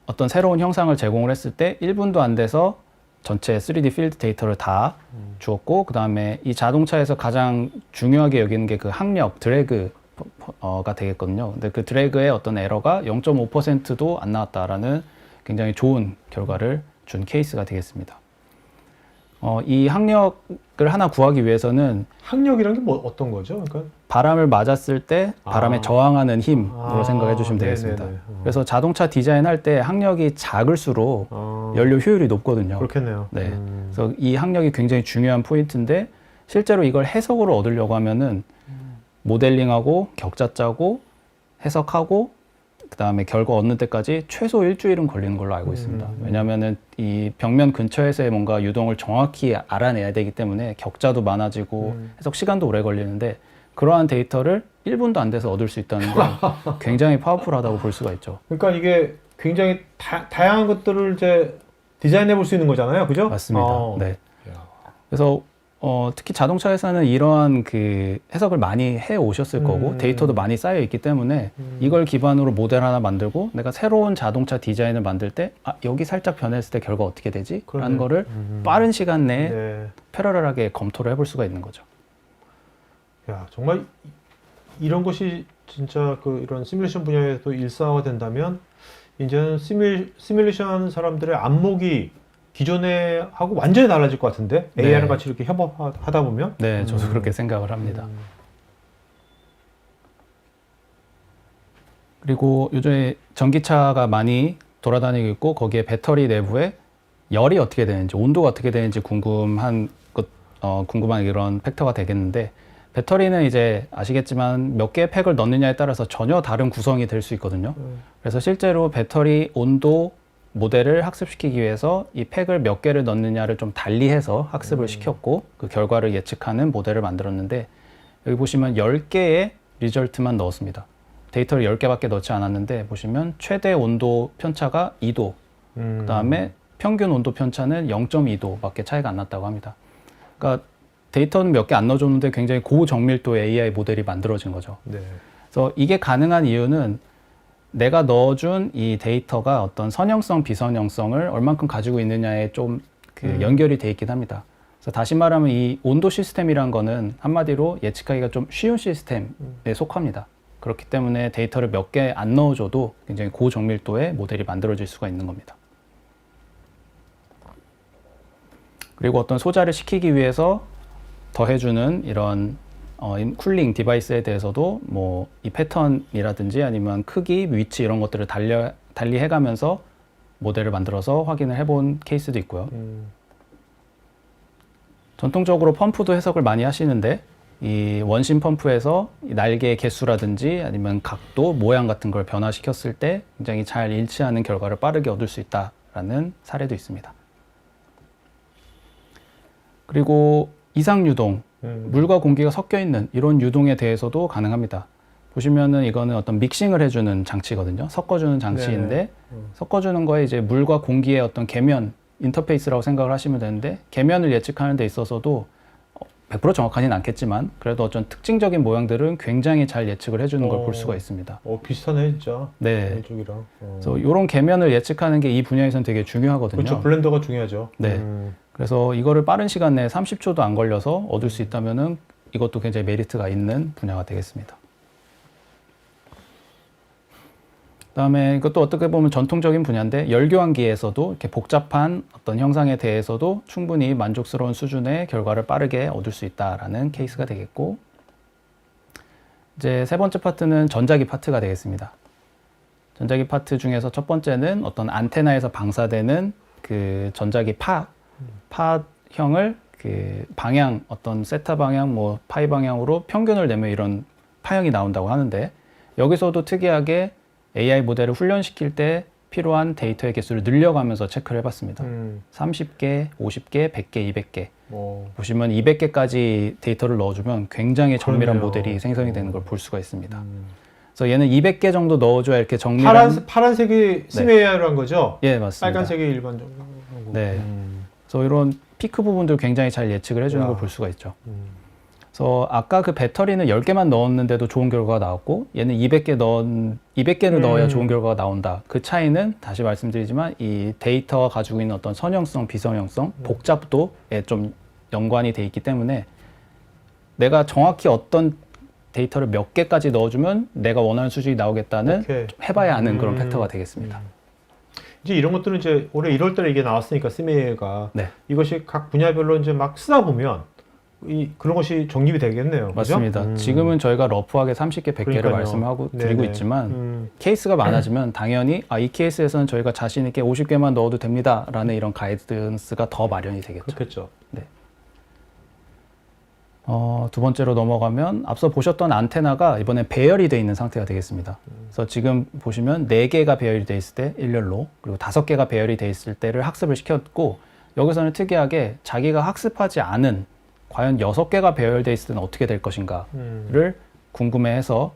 S2: 어떤 새로운 형상을 제공을 했을 때 1분도 안 돼서 전체 3D 필드 데이터를 다 주었고 그 다음에 이 자동차에서 가장 중요하게 여기는 게 그 항력, 드래그가 되겠거든요. 근데 그 드래그의 어떤 에러가 0.5%도 안 나왔다라는 굉장히 좋은 결과를 준 케이스가 되겠습니다. 이 항력을 하나 구하기 위해서는
S1: 항력이란 게 어떤 거죠? 그러니까
S2: 바람을 맞았을 때 바람에 저항하는 힘으로 생각해 주시면 되겠습니다. 그래서 자동차 디자인할 때 항력이 작을수록 연료 효율이 높거든요.
S1: 그렇겠네요.
S2: 그래서 이 항력이 굉장히 중요한 포인트인데 실제로 이걸 해석으로 얻으려고 하면은 모델링하고 격자 짜고 해석하고 그 다음에 결과 얻는 때까지 최소 일주일은 걸리는 걸로 알고 있습니다. 왜냐하면은 이 벽면 근처에서의 뭔가 유동을 정확히 알아내야 되기 때문에 격자도 많아지고 해석 시간도 오래 걸리는데 그러한 데이터를 1분도 안 돼서 얻을 수 있다는 게 굉장히 파워풀하다고 볼 수가 있죠.
S1: 그러니까 이게 굉장히 다양한 것들을 이제 디자인해 볼 수 있는 거잖아요. 그죠?
S2: 맞습니다. 네. 그래서 특히 자동차 회사는 이러한 그 해석을 많이 해 오셨을 거고 데이터도 많이 쌓여 있기 때문에 이걸 기반으로 모델 하나 만들고 내가 새로운 자동차 디자인을 만들 때 여기 살짝 변했을 때 결과 어떻게 되지? 라는 거를 빠른 시간 내에
S1: 네.
S2: 패러럴하게 검토를 해볼 수가 있는 거죠.
S1: 야, 정말 이런 것이 진짜 그 이런 시뮬레이션 분야에도 일상화가 된다면 이제는 시뮬레이션 하는 사람들의 안목이 기존에 하고 완전히 달라질 것 같은데
S2: 네.
S1: AI랑 같이 이렇게 협업하다 보면
S2: 네, 저도 그렇게 생각을 합니다. 그리고 요즘에 전기차가 많이 돌아다니고 있고 거기에 배터리 내부에 열이 어떻게 되는지 온도가 어떻게 되는지 궁금한 이런 팩터가 되겠는데 배터리는 이제 아시겠지만 몇 개의 팩을 넣느냐에 따라서 전혀 다른 구성이 될 수 있거든요. 그래서 실제로 배터리 온도 모델을 학습시키기 위해서 이 팩을 몇 개를 넣느냐를 좀 달리해서 학습을 시켰고 그 결과를 예측하는 모델을 만들었는데 여기 보시면 10개의 리절트만 넣었습니다. 데이터를 10개밖에 넣지 않았는데 보시면 최대 온도 편차가 2도 그 다음에 평균 온도 편차는 0.2도밖에 차이가 안 났다고 합니다. 그러니까 데이터는 몇 개 안 넣어줬는데 굉장히 고정밀도의 AI 모델이 만들어진 거죠.
S1: 네.
S2: 그래서 이게 가능한 이유는 내가 넣어준 이 데이터가 어떤 선형성, 비선형성을 얼만큼 가지고 있느냐에 좀 연결이 돼 있긴 합니다. 그래서 다시 말하면 이 온도 시스템이란 거는 한마디로 예측하기가 좀 쉬운 시스템에 속합니다. 그렇기 때문에 데이터를 몇 개 안 넣어줘도 굉장히 고정밀도의 모델이 만들어질 수가 있는 겁니다. 그리고 어떤 소자를 시키기 위해서 더해주는 이런 쿨링 디바이스에 대해서도 뭐 이 패턴이라든지 아니면 크기, 위치 이런 것들을 달리 해가면서 모델을 만들어서 확인을 해본 케이스도 있고요. 전통적으로 펌프도 해석을 많이 하시는데 이 원심 펌프에서 이 날개의 개수라든지 아니면 각도, 모양 같은 걸 변화시켰을 때 굉장히 잘 일치하는 결과를 빠르게 얻을 수 있다라는 사례도 있습니다. 그리고 이상유동, 물과 공기가 섞여 있는 이런 유동에 대해서도 가능합니다. 보시면은 이거는 어떤 믹싱을 해주는 장치거든요. 섞어주는 장치인데 섞어주는 거에 이제 물과 공기의 어떤 계면, 인터페이스라고 생각을 하시면 되는데 계면을 예측하는 데 있어서도 100% 정확하진 않겠지만 그래도 어떤 특징적인 모양들은 굉장히 잘 예측을 해주는 걸 볼 수가 있습니다.
S1: 비슷하네 진짜.
S2: 네.
S1: 이쪽이랑.
S2: 그래서 이런 계면을 예측하는 게 이 분야에서는 되게 중요하거든요.
S1: 그렇죠. 블렌더가 중요하죠.
S2: 네. 그래서 이거를 빠른 시간 내에 30초도 안 걸려서 얻을 수 있다면은 이것도 굉장히 메리트가 있는 분야가 되겠습니다. 그다음에 이것도 어떻게 보면 전통적인 분야인데 열교환기에서도 이렇게 복잡한 어떤 형상에 대해서도 충분히 만족스러운 수준의 결과를 빠르게 얻을 수 있다라는 케이스가 되겠고 이제 세 번째 파트는 전자기 파트가 되겠습니다. 전자기 파트 중에서 첫 번째는 어떤 안테나에서 방사되는 그 전자기 파형을 그 방향 어떤 세타 방향 뭐 파이 방향으로 평균을 내면 이런 파형이 나온다고 하는데 여기서도 특이하게 AI 모델을 훈련시킬 때 필요한 데이터의 개수를 늘려가면서 체크를 해봤습니다. 30개, 50개, 100개, 200개. 보시면 200개까지 데이터를 넣어주면 굉장히 정밀한 모델이 생성이 되는 걸 볼 수가 있습니다. 그래서 얘는 200개 정도 넣어줘야 이렇게 정밀한
S1: 파란색이 스미 AI로 한 거죠?
S2: 예, 맞습니다.
S1: 빨간색이 일반적으로.
S2: 네. 그래서 이런 피크 부분들 굉장히 잘 예측을 해주는 걸 볼 수가 있죠. 그래서 아까 그 배터리는 10개만 넣었는데도 좋은 결과가 나왔고 얘는 200개를 넣어야 좋은 결과가 나온다. 그 차이는 다시 말씀드리지만 이 데이터가 가지고 있는 어떤 선형성, 비선형성, 복잡도에 좀 연관이 돼 있기 때문에 내가 정확히 어떤 데이터를 몇 개까지 넣어주면 내가 원하는 수준이 나오겠다는 좀 해봐야 아는 그런 팩터가 되겠습니다.
S1: 이제 이런 것들은 이제 올해 1월 달에 이게 나왔으니까 스미가
S2: 네.
S1: 이것이 각 분야별로 이제 막 쓰다 보면 그런 것이 정립이 되겠네요.
S2: 맞습니다. 지금은 저희가 러프하게 30개, 100개를 말씀하고 드리고 있지만 케이스가 많아지면 당연히 이 케이스에서는 저희가 자신 있게 50개만 넣어도 됩니다라는 이런 가이던스가 더 마련이 되겠죠.
S1: 그렇겠죠.
S2: 네. 두 번째로 넘어가면 앞서 보셨던 안테나가 이번에 배열이 되어 있는 상태가 되겠습니다. 그래서 지금 보시면 4개가 배열이 되어 있을 때 일렬로 그리고 5개가 배열이 되어 있을 때를 학습을 시켰고 여기서는 특이하게 자기가 학습하지 않은 과연 6개가 배열되어 있을 때는 어떻게 될 것인가를 궁금해해서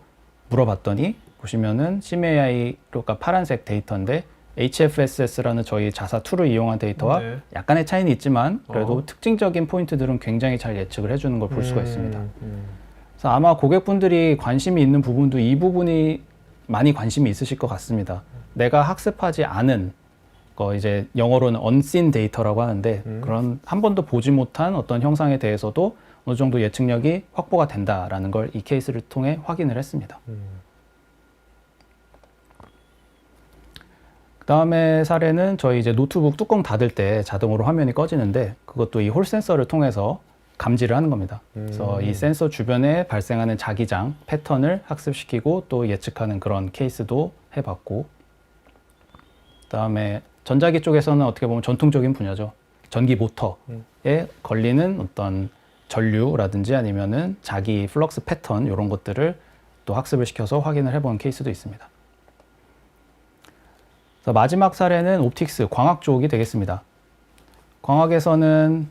S2: 물어봤더니 보시면은 심AI 그러니까 파란색 데이터인데 HFSS라는 저희 자사 툴을 이용한 데이터와
S1: 네.
S2: 약간의 차이는 있지만 그래도 특징적인 포인트들은 굉장히 잘 예측을 해주는 걸 볼 수가 있습니다. 그래서 아마 고객분들이 관심이 있는 부분도 이 부분이 많이 관심이 있으실 것 같습니다. 내가 학습하지 않은 거 이제 영어로는 unseen 데이터라고 하는데 그런 한 번도 보지 못한 어떤 형상에 대해서도 어느 정도 예측력이 확보가 된다라는 걸 이 케이스를 통해 확인을 했습니다. 그 다음에 사례는 저희 이제 노트북 뚜껑 닫을 때 자동으로 화면이 꺼지는데 그것도 이 홀 센서를 통해서 감지를 하는 겁니다. 그래서 이 센서 주변에 발생하는 자기장, 패턴을 학습시키고 또 예측하는 그런 케이스도 해봤고, 그 다음에 전자기 쪽에서는 어떻게 보면 전통적인 분야죠. 전기 모터에 걸리는 어떤 전류라든지 아니면은 자기 플럭스 패턴 이런 것들을 또 학습을 시켜서 확인을 해본 케이스도 있습니다. 그래서 마지막 사례는 옵틱스, 광학 쪽이 되겠습니다. 광학에서는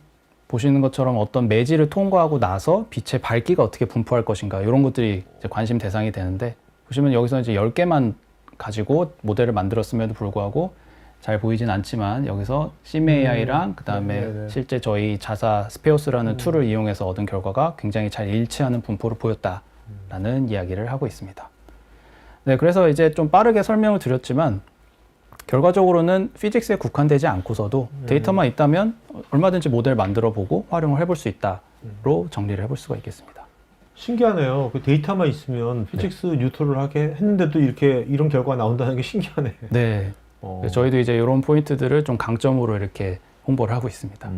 S2: 보시는 것처럼 어떤 매질을 통과하고 나서 빛의 밝기가 어떻게 분포할 것인가 이런 것들이 이제 관심 대상이 되는데 보시면 여기서 이제 10개만 가지고 모델을 만들었음에도 불구하고 잘 보이진 않지만 여기서 SimAI랑 그 다음에 실제 저희 자사 스페오스라는 툴을 이용해서 얻은 결과가 굉장히 잘 일치하는 분포를 보였다라는 이야기를 하고 있습니다. 네, 그래서 이제 좀 빠르게 설명을 드렸지만 결과적으로는 피직스에 국한되지 않고서도 데이터만 있다면 얼마든지 모델 만들어 보고 활용을 해볼 수 있다로 정리를 해볼 수가 있겠습니다.
S1: 신기하네요. 그 데이터만 있으면 피직스 뉴트를 하게 했는데도 이런 결과가 나온다는 게 신기하네.
S2: 네. 저희도 이제 이런 포인트들을 좀 강점으로 이렇게 홍보를 하고 있습니다.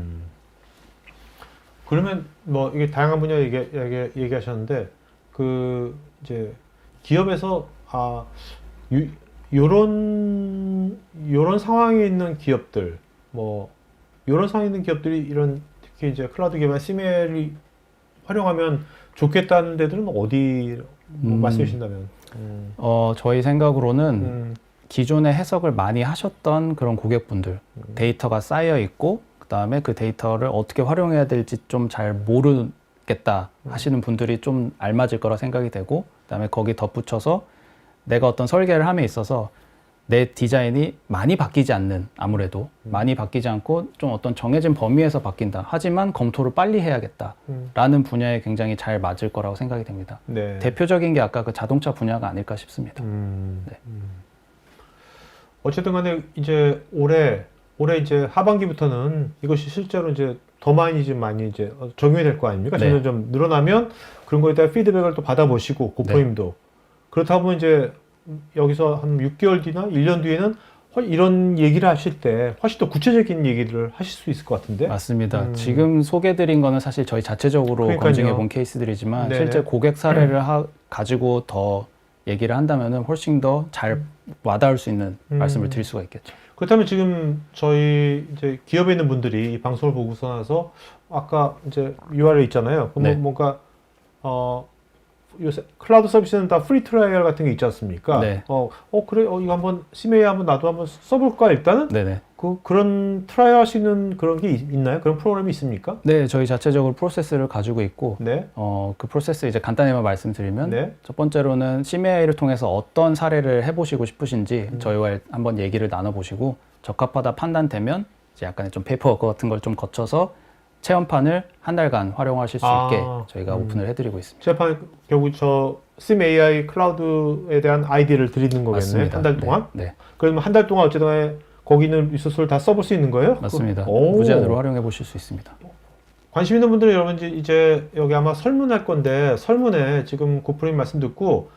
S1: 그러면 뭐 이게 다양한 분야 얘기하셨는데 그 이제 기업에서 요런 상황에 있는 기업들 뭐 요런 상황에 있는 기업들이 이런 특히 이제 클라우드 기반 CML을 활용하면 좋겠다는 데들은 어디 말씀해 주신다면?
S2: 저희 생각으로는 기존에 해석을 많이 하셨던 그런 고객분들, 데이터가 쌓여 있고 그 다음에 그 데이터를 어떻게 활용해야 될지 좀 잘 모르겠다 하시는 분들이 좀 알맞을 거라 생각이 되고 그 다음에 거기 덧붙여서 내가 어떤 설계를 함에 있어서 내 디자인이 많이 바뀌지 않는 아무래도 많이 바뀌지 않고 좀 어떤 정해진 범위에서 바뀐다. 하지만 검토를 빨리 해야겠다라는 분야에 굉장히 잘 맞을 거라고 생각이 됩니다.
S1: 네.
S2: 대표적인 게 아까 그 자동차 분야가 아닐까 싶습니다. 네.
S1: 어쨌든 간에 이제 올해 이제 하반기부터는 이것이 실제로 이제 더 많이 이제 적용이 될 거 아닙니까?
S2: 네.
S1: 점점 좀 늘어나면 그런 거에 대한 피드백을 또 받아보시고 고프님도 그렇다 보면 이제 여기서 한 6개월 뒤나 1년 뒤에는 이런 얘기를 하실 때 훨씬 더 구체적인 얘기를 하실 수 있을 것 같은데?
S2: 맞습니다. 지금 소개드린 거는 사실 저희 자체적으로
S1: 그러니까요.
S2: 검증해 본 케이스들이지만
S1: 네네.
S2: 실제 고객 사례를 가지고 더 얘기를 한다면 훨씬 더 잘 와닿을 수 있는 말씀을 드릴 수가 있겠죠.
S1: 그렇다면 지금 저희 이제 기업에 있는 분들이 이 방송을 보고서 나서 아까 이제 URL 있잖아요. 그럼
S2: 네.
S1: 뭔가 요새 클라우드 서비스는 다 프리 트라이얼 같은 게 있지 않습니까?
S2: 네.
S1: 그래, 이거 한번 심해에 한번 나도 한번 써볼까 일단은
S2: 네네.
S1: 그런 트라이얼 할 수 있는 그런 게 있나요? 그런 프로그램이 있습니까?
S2: 네, 저희 자체적으로 프로세스를 가지고 있고,
S1: 네.
S2: 그 프로세스 이제 간단히만 말씀드리면,
S1: 네.
S2: 첫 번째로는 심해AI를 통해서 어떤 사례를 해보시고 싶으신지 저희와 한번 얘기를 나눠보시고, 적합하다 판단되면 이제 약간의 좀 페이퍼워크 같은 걸 좀 거쳐서 체험판을 한 달간 활용하실 수 있게 저희가 오픈을 해드리고 있습니다.
S1: 체험판 결국 저 SimAI 클라우드에 대한 아이디를 드리는 거겠네.
S2: 맞습니다.
S1: 한 달 동안.
S2: 네.
S1: 그러면 한 달 동안 어쨌든 거기는 리소스를 다 써볼 수 있는 거예요?
S2: 맞습니다. 무제한으로 활용해 보실 수 있습니다.
S1: 관심 있는 분들은 여러분 이제 여기 아마 설문할 건데 설문에 지금 고프님 말씀 듣고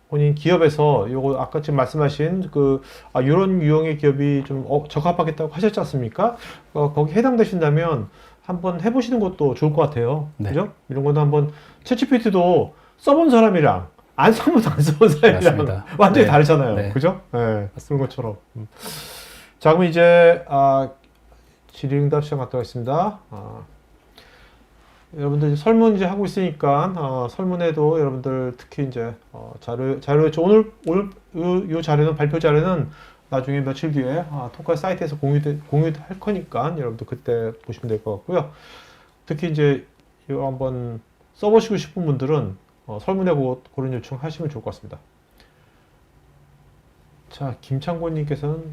S1: 본인 기업에서 요거 아까 지금 말씀하신 이런 유형의 기업이 좀 적합하겠다고 하셨지 않습니까? 거기 해당되신다면 한번 해보시는 것도 좋을 것 같아요.
S2: 네.
S1: 그죠? 이런 거는 한번 챗GPT도 써본 사람이랑 안 써본 사람이랑
S2: 맞습니다.
S1: 완전히
S2: 네.
S1: 다르잖아요.
S2: 네.
S1: 그죠? 네. 그런 것처럼. 자, 그럼 이제 질의응답 시작하도록 하겠습니다. 여러분들 이제 설문 이제 하고 있으니까 설문에도 여러분들 특히 이제 자료 오늘 요 자료는 발표 자료는 나중에 며칠 뒤에 토카 사이트에서 공유할 거니까 여러분들 그때 보시면 될 것 같고요. 특히 이제 이거 한번 써보시고 싶은 분들은 설문에 보고 그런 요청하시면 좋을 것 같습니다. 자, 김창곤님께서는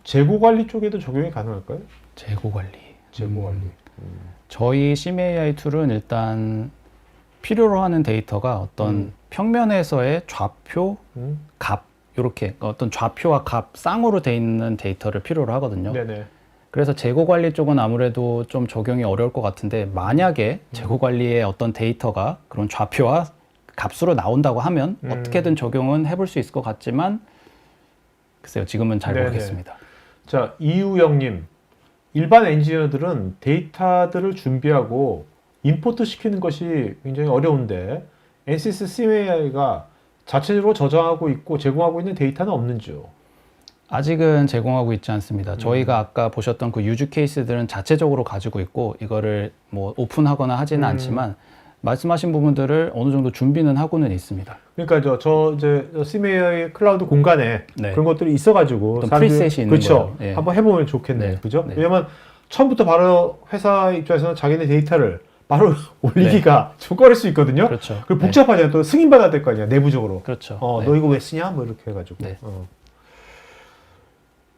S1: 재고 관리 쪽에도 적용이 가능할까요?
S2: 재고 관리.
S1: 재고 관리.
S2: 저희 심AI 툴은 일단 필요로 하는 데이터가 어떤 평면에서의 좌표, 값 이렇게 어떤 좌표와 값 쌍으로 돼 있는 데이터를 필요로 하거든요.
S1: 네네.
S2: 그래서 재고 관리 쪽은 아무래도 좀 적용이 어려울 것 같은데 만약에 재고 관리의 어떤 데이터가 그런 좌표와 값으로 나온다고 하면 어떻게든 적용은 해볼 수 있을 것 같지만 글쎄요, 지금은 잘
S1: 네네.
S2: 모르겠습니다.
S1: 자, 이우영님. 일반 엔지니어들은 데이터들을 준비하고 임포트 시키는 것이 굉장히 어려운데 NCS SimAI가 자체적으로 저장하고 있고 제공하고 있는 데이터는 없는지요?
S2: 아직은 제공하고 있지 않습니다. 저희가 아까 보셨던 그 유즈 케이스들은 자체적으로 가지고 있고 이거를 뭐 오픈하거나 하지는 않지만 말씀하신 부분들을 어느 정도 준비는 하고는 있습니다.
S1: 그러니까 이제 SimAI 클라우드 공간에
S2: 네.
S1: 그런 것들이 있어가지고
S2: 어떤 프리셋이 있는
S1: 그렇죠.
S2: 거예요. 예.
S1: 한번 해보면 좋겠네,
S2: 네.
S1: 그죠?
S2: 네.
S1: 왜냐면 처음부터 바로 회사 입장에서는 자기네 데이터를 바로 올리기가 좀 꺼릴 수 있거든요.
S2: 그렇죠.
S1: 그리고 복잡하잖아요. 또 승인 받아야 될 거 아니야, 내부적으로.
S2: 그렇죠.
S1: 너 이거 왜 쓰냐? 뭐 이렇게 해가지고.
S2: 네.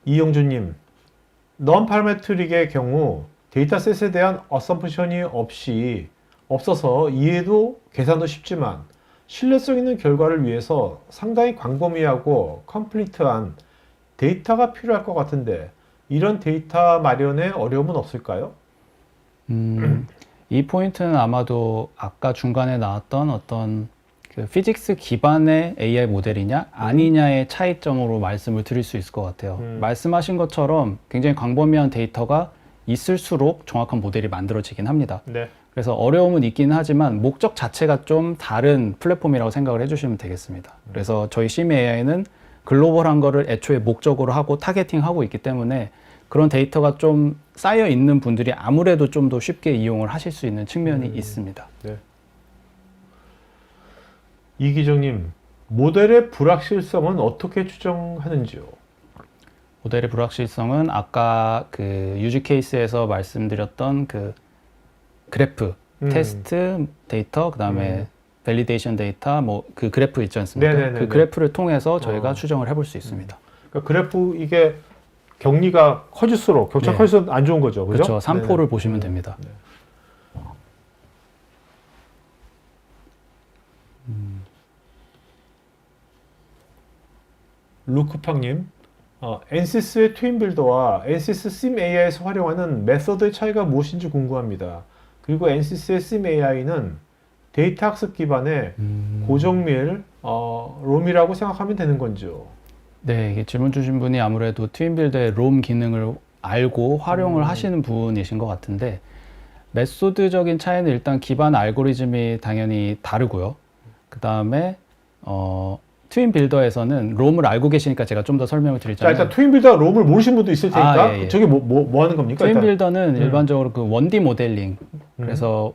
S1: 이영주님, non parametric의 경우 데이터셋에 대한 어썸프션이 없어서 이해도 계산도 쉽지만 신뢰성 있는 결과를 위해서 상당히 광범위하고 컴플리트한 데이터가 필요할 것 같은데 이런 데이터 마련에 어려움은 없을까요?
S2: 이 포인트는 아마도 아까 중간에 나왔던 어떤 그 피직스 기반의 AI 모델이냐 아니냐의 차이점으로 말씀을 드릴 수 있을 것 같아요. 말씀하신 것처럼 굉장히 광범위한 데이터가 있을수록 정확한 모델이 만들어지긴 합니다.
S1: 네.
S2: 그래서 어려움은 있긴 하지만 목적 자체가 좀 다른 플랫폼이라고 생각을 해주시면 되겠습니다. 그래서 저희 심AI는 글로벌한 거를 애초에 목적으로 하고 타겟팅하고 있기 때문에 그런 데이터가 좀 쌓여 있는 분들이 아무래도 좀 더 쉽게 이용을 하실 수 있는 측면이 있습니다.
S1: 네. 이기정님, 모델의 불확실성은 어떻게 추정하는지요?
S2: 모델의 불확실성은 아까 그 유즈 케이스에서 말씀드렸던 그 그래프, 테스트 데이터, 그 다음에 밸리데이션 데이터, 뭐 그 그래프 있지 않습니까?
S1: 네네네네.
S2: 그 그래프를 통해서 저희가 추정을 해볼 수 있습니다.
S1: 그러니까 그래프 이게 격리가 커질수록 격차
S2: 네.
S1: 커질수록 안 좋은 거죠, 그죠?
S2: 그렇죠. 3포를 보시면 됩니다.
S1: 루크팡님, NCS의 트윈빌더와 NCS SimAI에서 활용하는 메서드의 차이가 무엇인지 궁금합니다. 그리고 NCS의 SimAI는 데이터 학습 기반의 고정밀 롬이라고 생각하면 되는 건지요?
S2: 네, 이게 질문 주신 분이 아무래도 트윈빌드의 롬 기능을 알고 활용을 하시는 분이신 것 같은데 메소드적인 차이는 일단 기반 알고리즘이 당연히 다르고요. 그 다음에 트윈빌더에서는 롬을 알고 계시니까 제가 좀 더 설명을
S1: 자,
S2: 드리자면
S1: 일단 트윈빌더 롬을 모르시는 분도 있을 테니까
S2: 예.
S1: 저게 뭐 하는 겁니까?
S2: 트윈빌더는 일반적으로 그 1D 모델링 그래서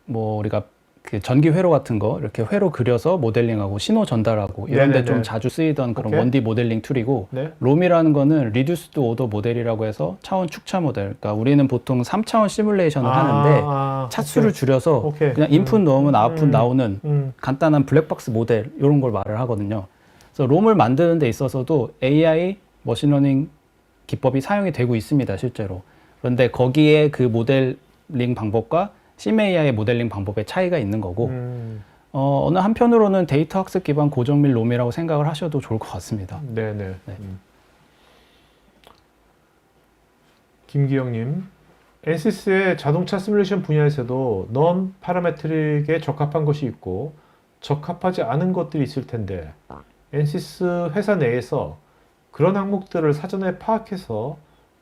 S2: 뭐 우리가 그 전기 회로 같은 거 이렇게 회로 그려서 모델링하고 신호 전달하고 이런 데 좀 자주 쓰이던 그런
S1: 오케이.
S2: 1D 모델링 툴이고
S1: 네.
S2: 롬이라는 거는 리듀스드 오더 모델이라고 해서 차원 축차 모델. 그러니까 우리는 보통 3차원 시뮬레이션을 하는데 차수를
S1: 오케이.
S2: 줄여서
S1: 오케이.
S2: 그냥 인풋 넣으면 아웃풋 나오는
S1: 음.
S2: 간단한 블랙박스 모델 이런 걸 말을 하거든요. 그래서 롬을 만드는 데 있어서도 AI 머신러닝 기법이 사용이 되고 있습니다, 실제로. 그런데 거기에 그 모델링 방법과 심AI의 모델링 방법의 차이가 있는 거고 어느 한편으로는 데이터 학습 기반 고정밀 롬이라고 생각을 하셔도 좋을 것 같습니다.
S1: 네네.
S2: 네.
S1: 김기영님, NCS의 자동차 시뮬레이션 분야에서도 non 파라메트릭에 적합한 것이 있고 적합하지 않은 것들이 있을 텐데 NCS 회사 내에서 그런 항목들을 사전에 파악해서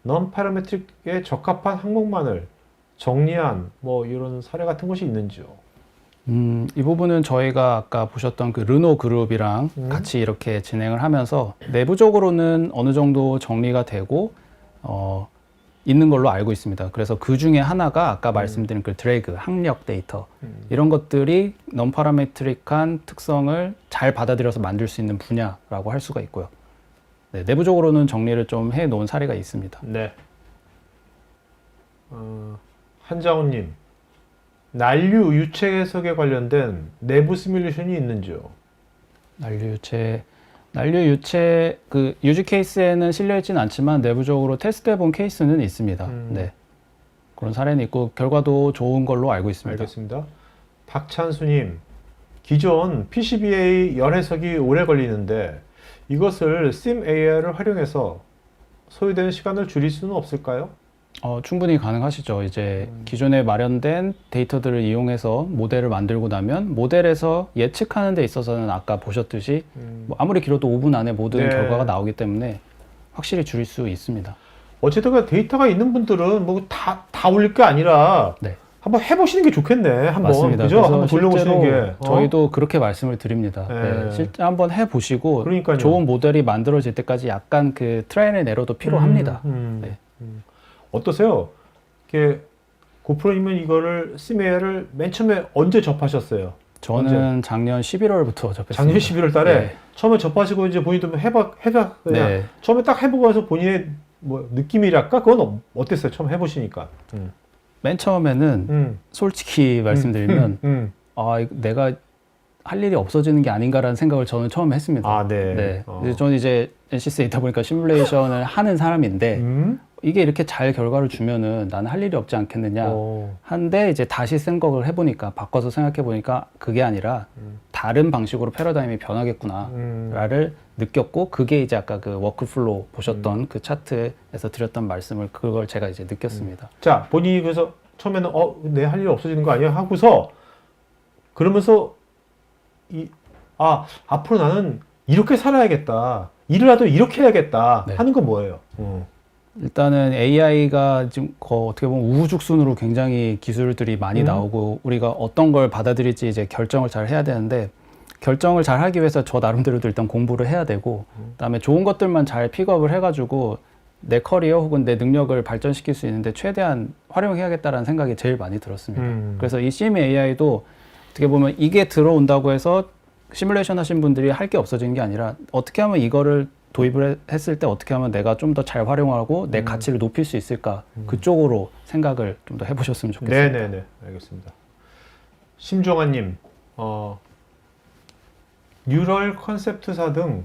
S1: non 파라메트릭에 적합한 항목만을 정리한 뭐 이런 사례 같은 것이 있는지요?
S2: 이 부분은 저희가 아까 보셨던 그 르노 그룹이랑 같이 이렇게 진행을 하면서 내부적으로는 어느 정도 정리가 되고 있는 걸로 알고 있습니다. 그래서 그 중에 하나가 아까 말씀드린 그 드래그, 학력 데이터 이런 것들이 non-parametric한 특성을 잘 받아들여서 만들 수 있는 분야라고 할 수가 있고요. 네, 내부적으로는 정리를 좀 해놓은 사례가 있습니다.
S1: 네. 한자호님, 난류 유체 해석에 관련된 내부 시뮬레이션이 있는지요?
S2: 난류체 난류 유체 그 유지 케이스에는 실려 있지는 않지만 내부적으로 테스트해본 케이스는 있습니다. 네. 그런 사례는 있고 결과도 좋은 걸로 알고 있습니다.
S1: 알겠습니다. 박찬수님, 기존 PCBA 열 해석이 오래 걸리는데 이것을 심 AI를 활용해서 소요되는 시간을 줄일 수는 없을까요?
S2: 충분히 가능하시죠. 이제 기존에 마련된 데이터들을 이용해서 모델을 만들고 나면 모델에서 예측하는 데 있어서는 아까 보셨듯이 뭐 아무리 길어도 5분 안에 모든
S1: 네.
S2: 결과가 나오기 때문에 확실히 줄일 수 있습니다.
S1: 어쨌든 데이터가 있는 분들은 뭐 다 올릴 게 아니라
S2: 네.
S1: 한번 해보시는 게 좋겠네. 한번
S2: 맞습니다.
S1: 그죠?
S2: 그래서
S1: 한번 돌려보시는
S2: 실제로
S1: 게.
S2: 저희도 그렇게 말씀을 드립니다.
S1: 네.
S2: 네, 실제 한번 해보시고
S1: 그러니까요.
S2: 좋은 모델이 만들어질 때까지 약간 그 트라이앤 앤 에러도 필요합니다. 네.
S1: 어떠세요? 이게 고프로님은 이거를 심 AI를 맨 처음에 언제 접하셨어요?
S2: 저는 작년 11월부터 접했습니다.
S1: 작년 11월 달에
S2: 네.
S1: 처음에 접하시고 이제 본인도 해봐 그냥
S2: 네.
S1: 처음에 딱 해보고 나서 본인의 뭐 느낌이랄까 그건 어땠어요? 처음 해보시니까.
S2: 맨 처음에는 솔직히 말씀드리면 내가 할 일이 없어지는 게 아닌가라는 생각을 저는 처음에 했습니다.
S1: 아, 네.
S2: 네. 근데 저는 이제 NCS에 있다 보니까 시뮬레이션을 하는 사람인데 이게 이렇게 잘 결과를 주면은 나는 할 일이 없지 않겠느냐 한데 이제 다시 생각을 해보니까 바꿔서 생각해 보니까 그게 아니라 다른 방식으로 패러다임이 변하겠구나를 느꼈고 그게 이제 아까 그 워크플로우 보셨던 그 차트에서 드렸던 말씀을 그걸 제가 이제 느꼈습니다.
S1: 자, 본인이 그래서 처음에는 내 할 일 없어지는 거 아니야 하고서 그러면서 앞으로 나는 이렇게 살아야겠다. 일을 하도 이렇게 해야겠다.
S2: 네.
S1: 하는 건 뭐예요?
S2: 일단은 AI가 지금 어떻게 보면 우후죽순으로 굉장히 기술들이 많이 나오고 우리가 어떤 걸 받아들일지 이제 결정을 잘 해야 되는데 결정을 잘 하기 위해서 저 나름대로도 일단 공부를 해야 되고 그다음에 좋은 것들만 잘 픽업을 해가지고 내 커리어 혹은 내 능력을 발전시킬 수 있는데 최대한 활용해야겠다라는 생각이 제일 많이 들었습니다. 그래서 이 심 AI도 어떻게 보면 이게 들어온다고 해서 시뮬레이션 하신 분들이 할 게 없어진 게 아니라 어떻게 하면 이거를 도입을 했을 때 어떻게 하면 내가 좀 더 잘 활용하고 내 가치를 높일 수 있을까 그쪽으로 생각을 좀 더 해보셨으면 좋겠습니다.
S1: 네네네, 알겠습니다. 심종환님, 뉴럴 컨셉트사 등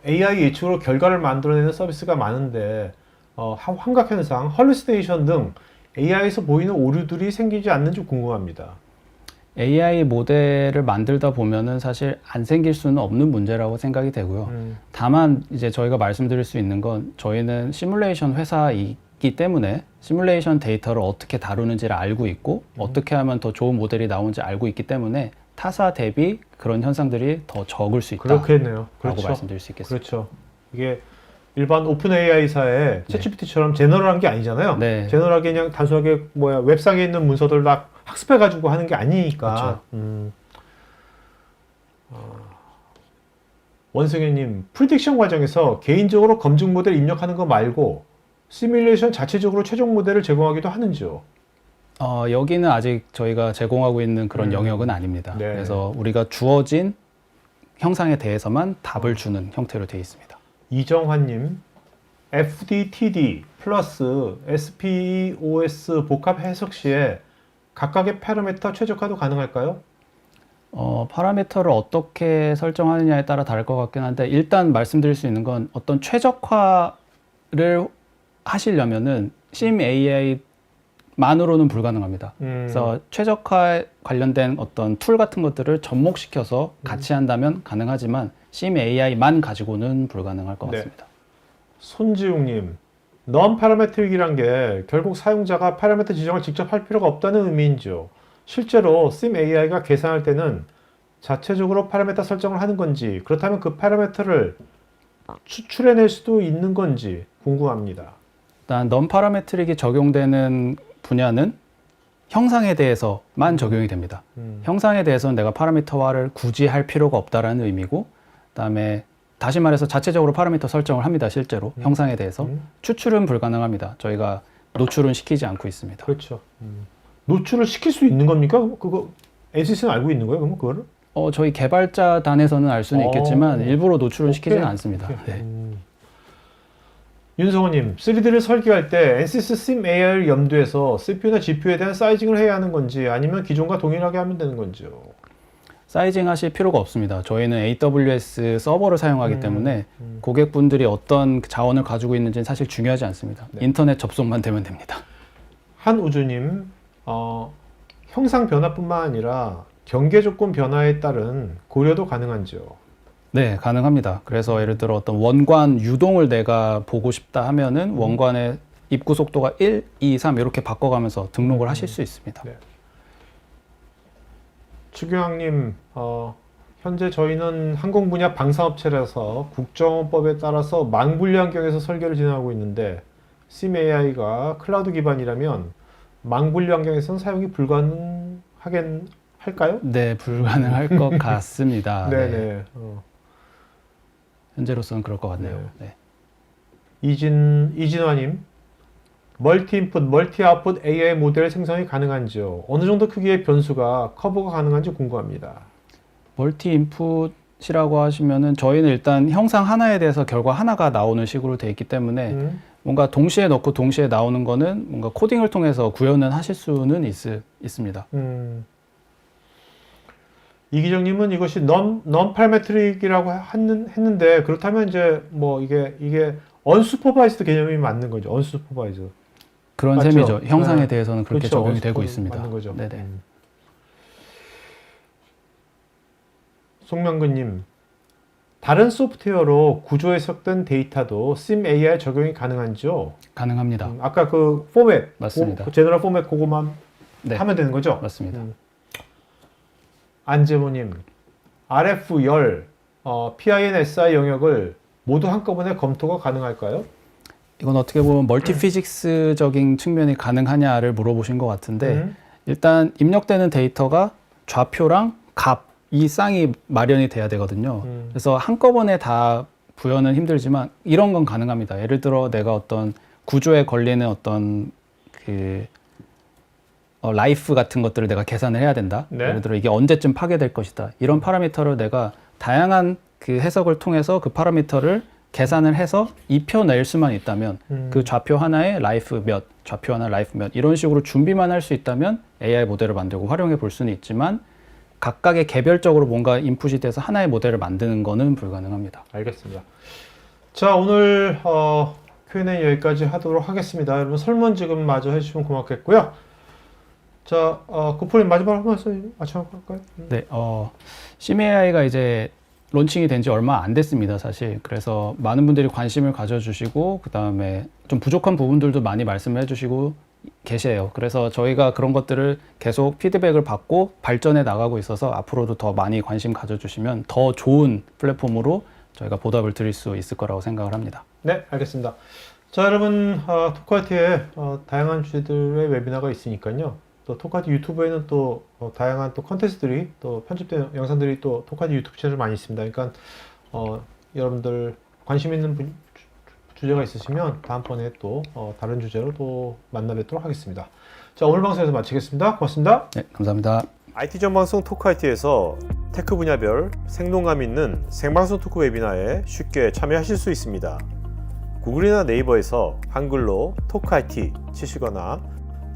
S1: AI 예측으로 결과를 만들어내는 서비스가 많은데 환각 현상, 헐루시네이션 등 AI에서 보이는 오류들이 생기지 않는지 궁금합니다.
S2: AI 모델을 만들다 보면은 사실 안 생길 수는 없는 문제라고 생각이 되고요. 다만 이제 저희가 말씀드릴 수 있는 건 저희는 시뮬레이션 회사이기 때문에 시뮬레이션 데이터를 어떻게 다루는지를 알고 있고 어떻게 하면 더 좋은 모델이 나오는지 알고 있기 때문에 타사 대비 그런 현상들이 더 적을 수 있다.
S1: 그렇겠네요.
S2: 라고 말씀드릴 수 있겠습니다.
S1: 그렇죠. 이게 일반 오픈 AI사의 챗GPT처럼 제너럴한 게 아니잖아요.
S2: 네.
S1: 제너럴하게 그냥 단순하게 웹상에 있는 문서들 다 학습해가지고 하는 게 아니니까.
S2: 그렇죠.
S1: 원승현님, 프리딕션 과정에서 개인적으로 검증 모델 입력하는 거 말고 시뮬레이션 자체적으로 최종 모델을 제공하기도 하는지요?
S2: 여기는 아직 저희가 제공하고 있는 그런 영역은 아닙니다.
S1: 네.
S2: 그래서 우리가 주어진 형상에 대해서만 답을 주는 형태로 되어 있습니다.
S1: 이정환님, FDTD 플러스 SPEOS 복합 해석 시에 각각의 파라미터 최적화도 가능할까요?
S2: 파라미터를 어떻게 설정하느냐에 따라 다를 것 같긴 한데 일단 말씀드릴 수 있는 건 어떤 최적화를 하시려면은 심 AI 만으로는 불가능합니다. 그래서 최적화 관련된 어떤 툴 같은 것들을 접목시켜서 같이 한다면 가능하지만 심 AI만 가지고는 불가능할 것 같습니다.
S1: 손지웅님, non parametric이란 게 결국 사용자가 파라미터 지정을 직접 할 필요가 없다는 의미인지요? 실제로 심 AI가 계산할 때는 자체적으로 파라미터 설정을 하는 건지 그렇다면 그 파라미터를 추출해낼 수도 있는 건지 궁금합니다.
S2: 일단 non parametric이 적용되는 분야는 형상에 대해서만 적용이 됩니다. 형상에 대해서는 내가 파라미터화를 굳이 할 필요가 없다라는 의미고 그다음에 다시 말해서 자체적으로 파라미터 설정을 합니다. 실제로 형상에 대해서 추출은 불가능합니다. 저희가 노출은 시키지 않고 있습니다.
S1: 그렇죠. 노출을 시킬 수 있는 겁니까? 그거 NCS는 알고 있는 거예요? 그럼 그거를?
S2: 저희 개발자단에서는 알 수는 있겠지만 일부러 노출은 시키지는 않습니다.
S1: 오케이.
S2: 네.
S1: 윤성호님, 3D를 설계할 때 NCS 심 AI를 염두해서 CPU나 GPU에 대한 사이징을 해야 하는 건지 아니면 기존과 동일하게 하면 되는 건지요?
S2: 사이징 하실 필요가 없습니다. 저희는 AWS 서버를 사용하기 때문에 고객분들이 어떤 자원을 가지고 있는지는 사실 중요하지 않습니다.
S1: 네.
S2: 인터넷 접속만 되면 됩니다.
S1: 한우주님, 형상 변화뿐만 아니라 경계 조건 변화에 따른 고려도 가능한지요?
S2: 네, 가능합니다. 그래서 예를 들어 어떤 원관 유동을 내가 보고 싶다 하면은 원관의 입구 속도가 1, 2, 3 이렇게 바꿔가면서 등록을 하실 수 있습니다.
S1: 네. 추경학님, 현재 저희는 항공 분야 방산업체라서 국정원법에 따라서 망분류 환경에서 설계를 진행하고 있는데 SimAI가 클라우드 기반이라면 망분류 환경에서는 사용이 불가능하긴 할까요?
S2: 네, 불가능할 것 같습니다.
S1: 네네.
S2: 네. 현재로서는 그럴 것 같네요. 네.
S1: 이진화님, 멀티 인풋, 멀티 아웃풋 AI 모델 생성이 가능한지요? 어느 정도 크기의 변수가 커버가 가능한지 궁금합니다.
S2: 멀티 인풋이라고 하시면은 저희는 일단 형상 하나에 대해서 결과 하나가 나오는 식으로 돼 있기 때문에 뭔가 동시에 넣고 동시에 나오는 거는 뭔가 코딩을 통해서 구현은 하실 수는 있습니다.
S1: 이기정님은 이것이 non-parametric이라고 했는데 그렇다면 이제 뭐 이게 unsupervised 개념이 맞는 거죠. unsupervised.
S2: 그런
S1: 맞죠?
S2: 셈이죠. 형상에
S1: 네.
S2: 대해서는 그렇게
S1: 그렇죠.
S2: 적용이 되고 있습니다.
S1: 맞는 거죠.
S2: 네네.
S1: 송명근님, 다른 소프트웨어로 구조 해석된 데이터도 SimAI 적용이 가능한지요?
S2: 가능합니다.
S1: 아까 그 포맷,
S2: 맞습니다.
S1: 그 제너럴 포맷 그거만
S2: 네,
S1: 하면 되는 거죠?
S2: 맞습니다.
S1: 안재모님, RF 열, PIN, SI 영역을 모두 한꺼번에 검토가 가능할까요?
S2: 이건 어떻게 보면 멀티 피직스적인 측면이 가능하냐를 물어보신 것 같은데 일단 입력되는 데이터가 좌표랑 값, 이 쌍이 마련이 돼야 되거든요. 그래서 한꺼번에 다 구현은 힘들지만 이런 건 가능합니다. 예를 들어 내가 어떤 구조에 걸리는 어떤 라이프 같은 것들을 내가 계산을 해야 된다.
S1: 네.
S2: 예를 들어 이게 언제쯤 파괴될 것이다. 이런 파라미터를 내가 다양한 그 해석을 통해서 그 파라미터를 계산을 해서 입혀낼 수만 있다면 그 좌표 하나에 라이프 몇, 좌표 하나 라이프 몇 이런 식으로 준비만 할 수 있다면 AI 모델을 만들고 활용해 볼 수는 있지만 각각의 개별적으로 뭔가 인풋이 돼서 하나의 모델을 만드는 거는 불가능합니다.
S1: 알겠습니다. 자, 오늘 Q&A 여기까지 하도록 하겠습니다. 여러분 설문지금 마저 해주시면 고맙겠고요. 자, 고프님 마지막으로 한 말씀 마쳐볼까요?
S2: 네, SimAI가 이제 론칭이 된 지 얼마 안 됐습니다, 사실. 그래서 많은 분들이 관심을 가져주시고 그 다음에 좀 부족한 부분들도 많이 말씀을 해주시고 계세요. 그래서 저희가 그런 것들을 계속 피드백을 받고 발전해 나가고 있어서 앞으로도 더 많이 관심 가져주시면 더 좋은 플랫폼으로 저희가 보답을 드릴 수 있을 거라고 생각을 합니다.
S1: 네, 알겠습니다. 자, 여러분, 토크아티에 다양한 주제들의 웨비나가 있으니까요. 또 토크아티 유튜브에는 또 다양한 또 컨텐츠들이 또 편집된 영상들이 또 토크아티 유튜브 채널 많이 있습니다. 그러니까 여러분들 관심 있는 주제가 있으시면 다음번에 또 다른 주제로 또 만나 뵙도록 하겠습니다. 자, 오늘 방송에서 마치겠습니다. 고맙습니다.
S2: 네, 감사합니다.
S1: IT 전방송 토크아이티에서 테크 분야별 생동감 있는 생방송 토크 웨비나에 쉽게 참여하실 수 있습니다. 구글이나 네이버에서 한글로 토크아이티 치시거나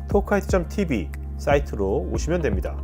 S1: 토크아이티.tv 사이트로 오시면 됩니다.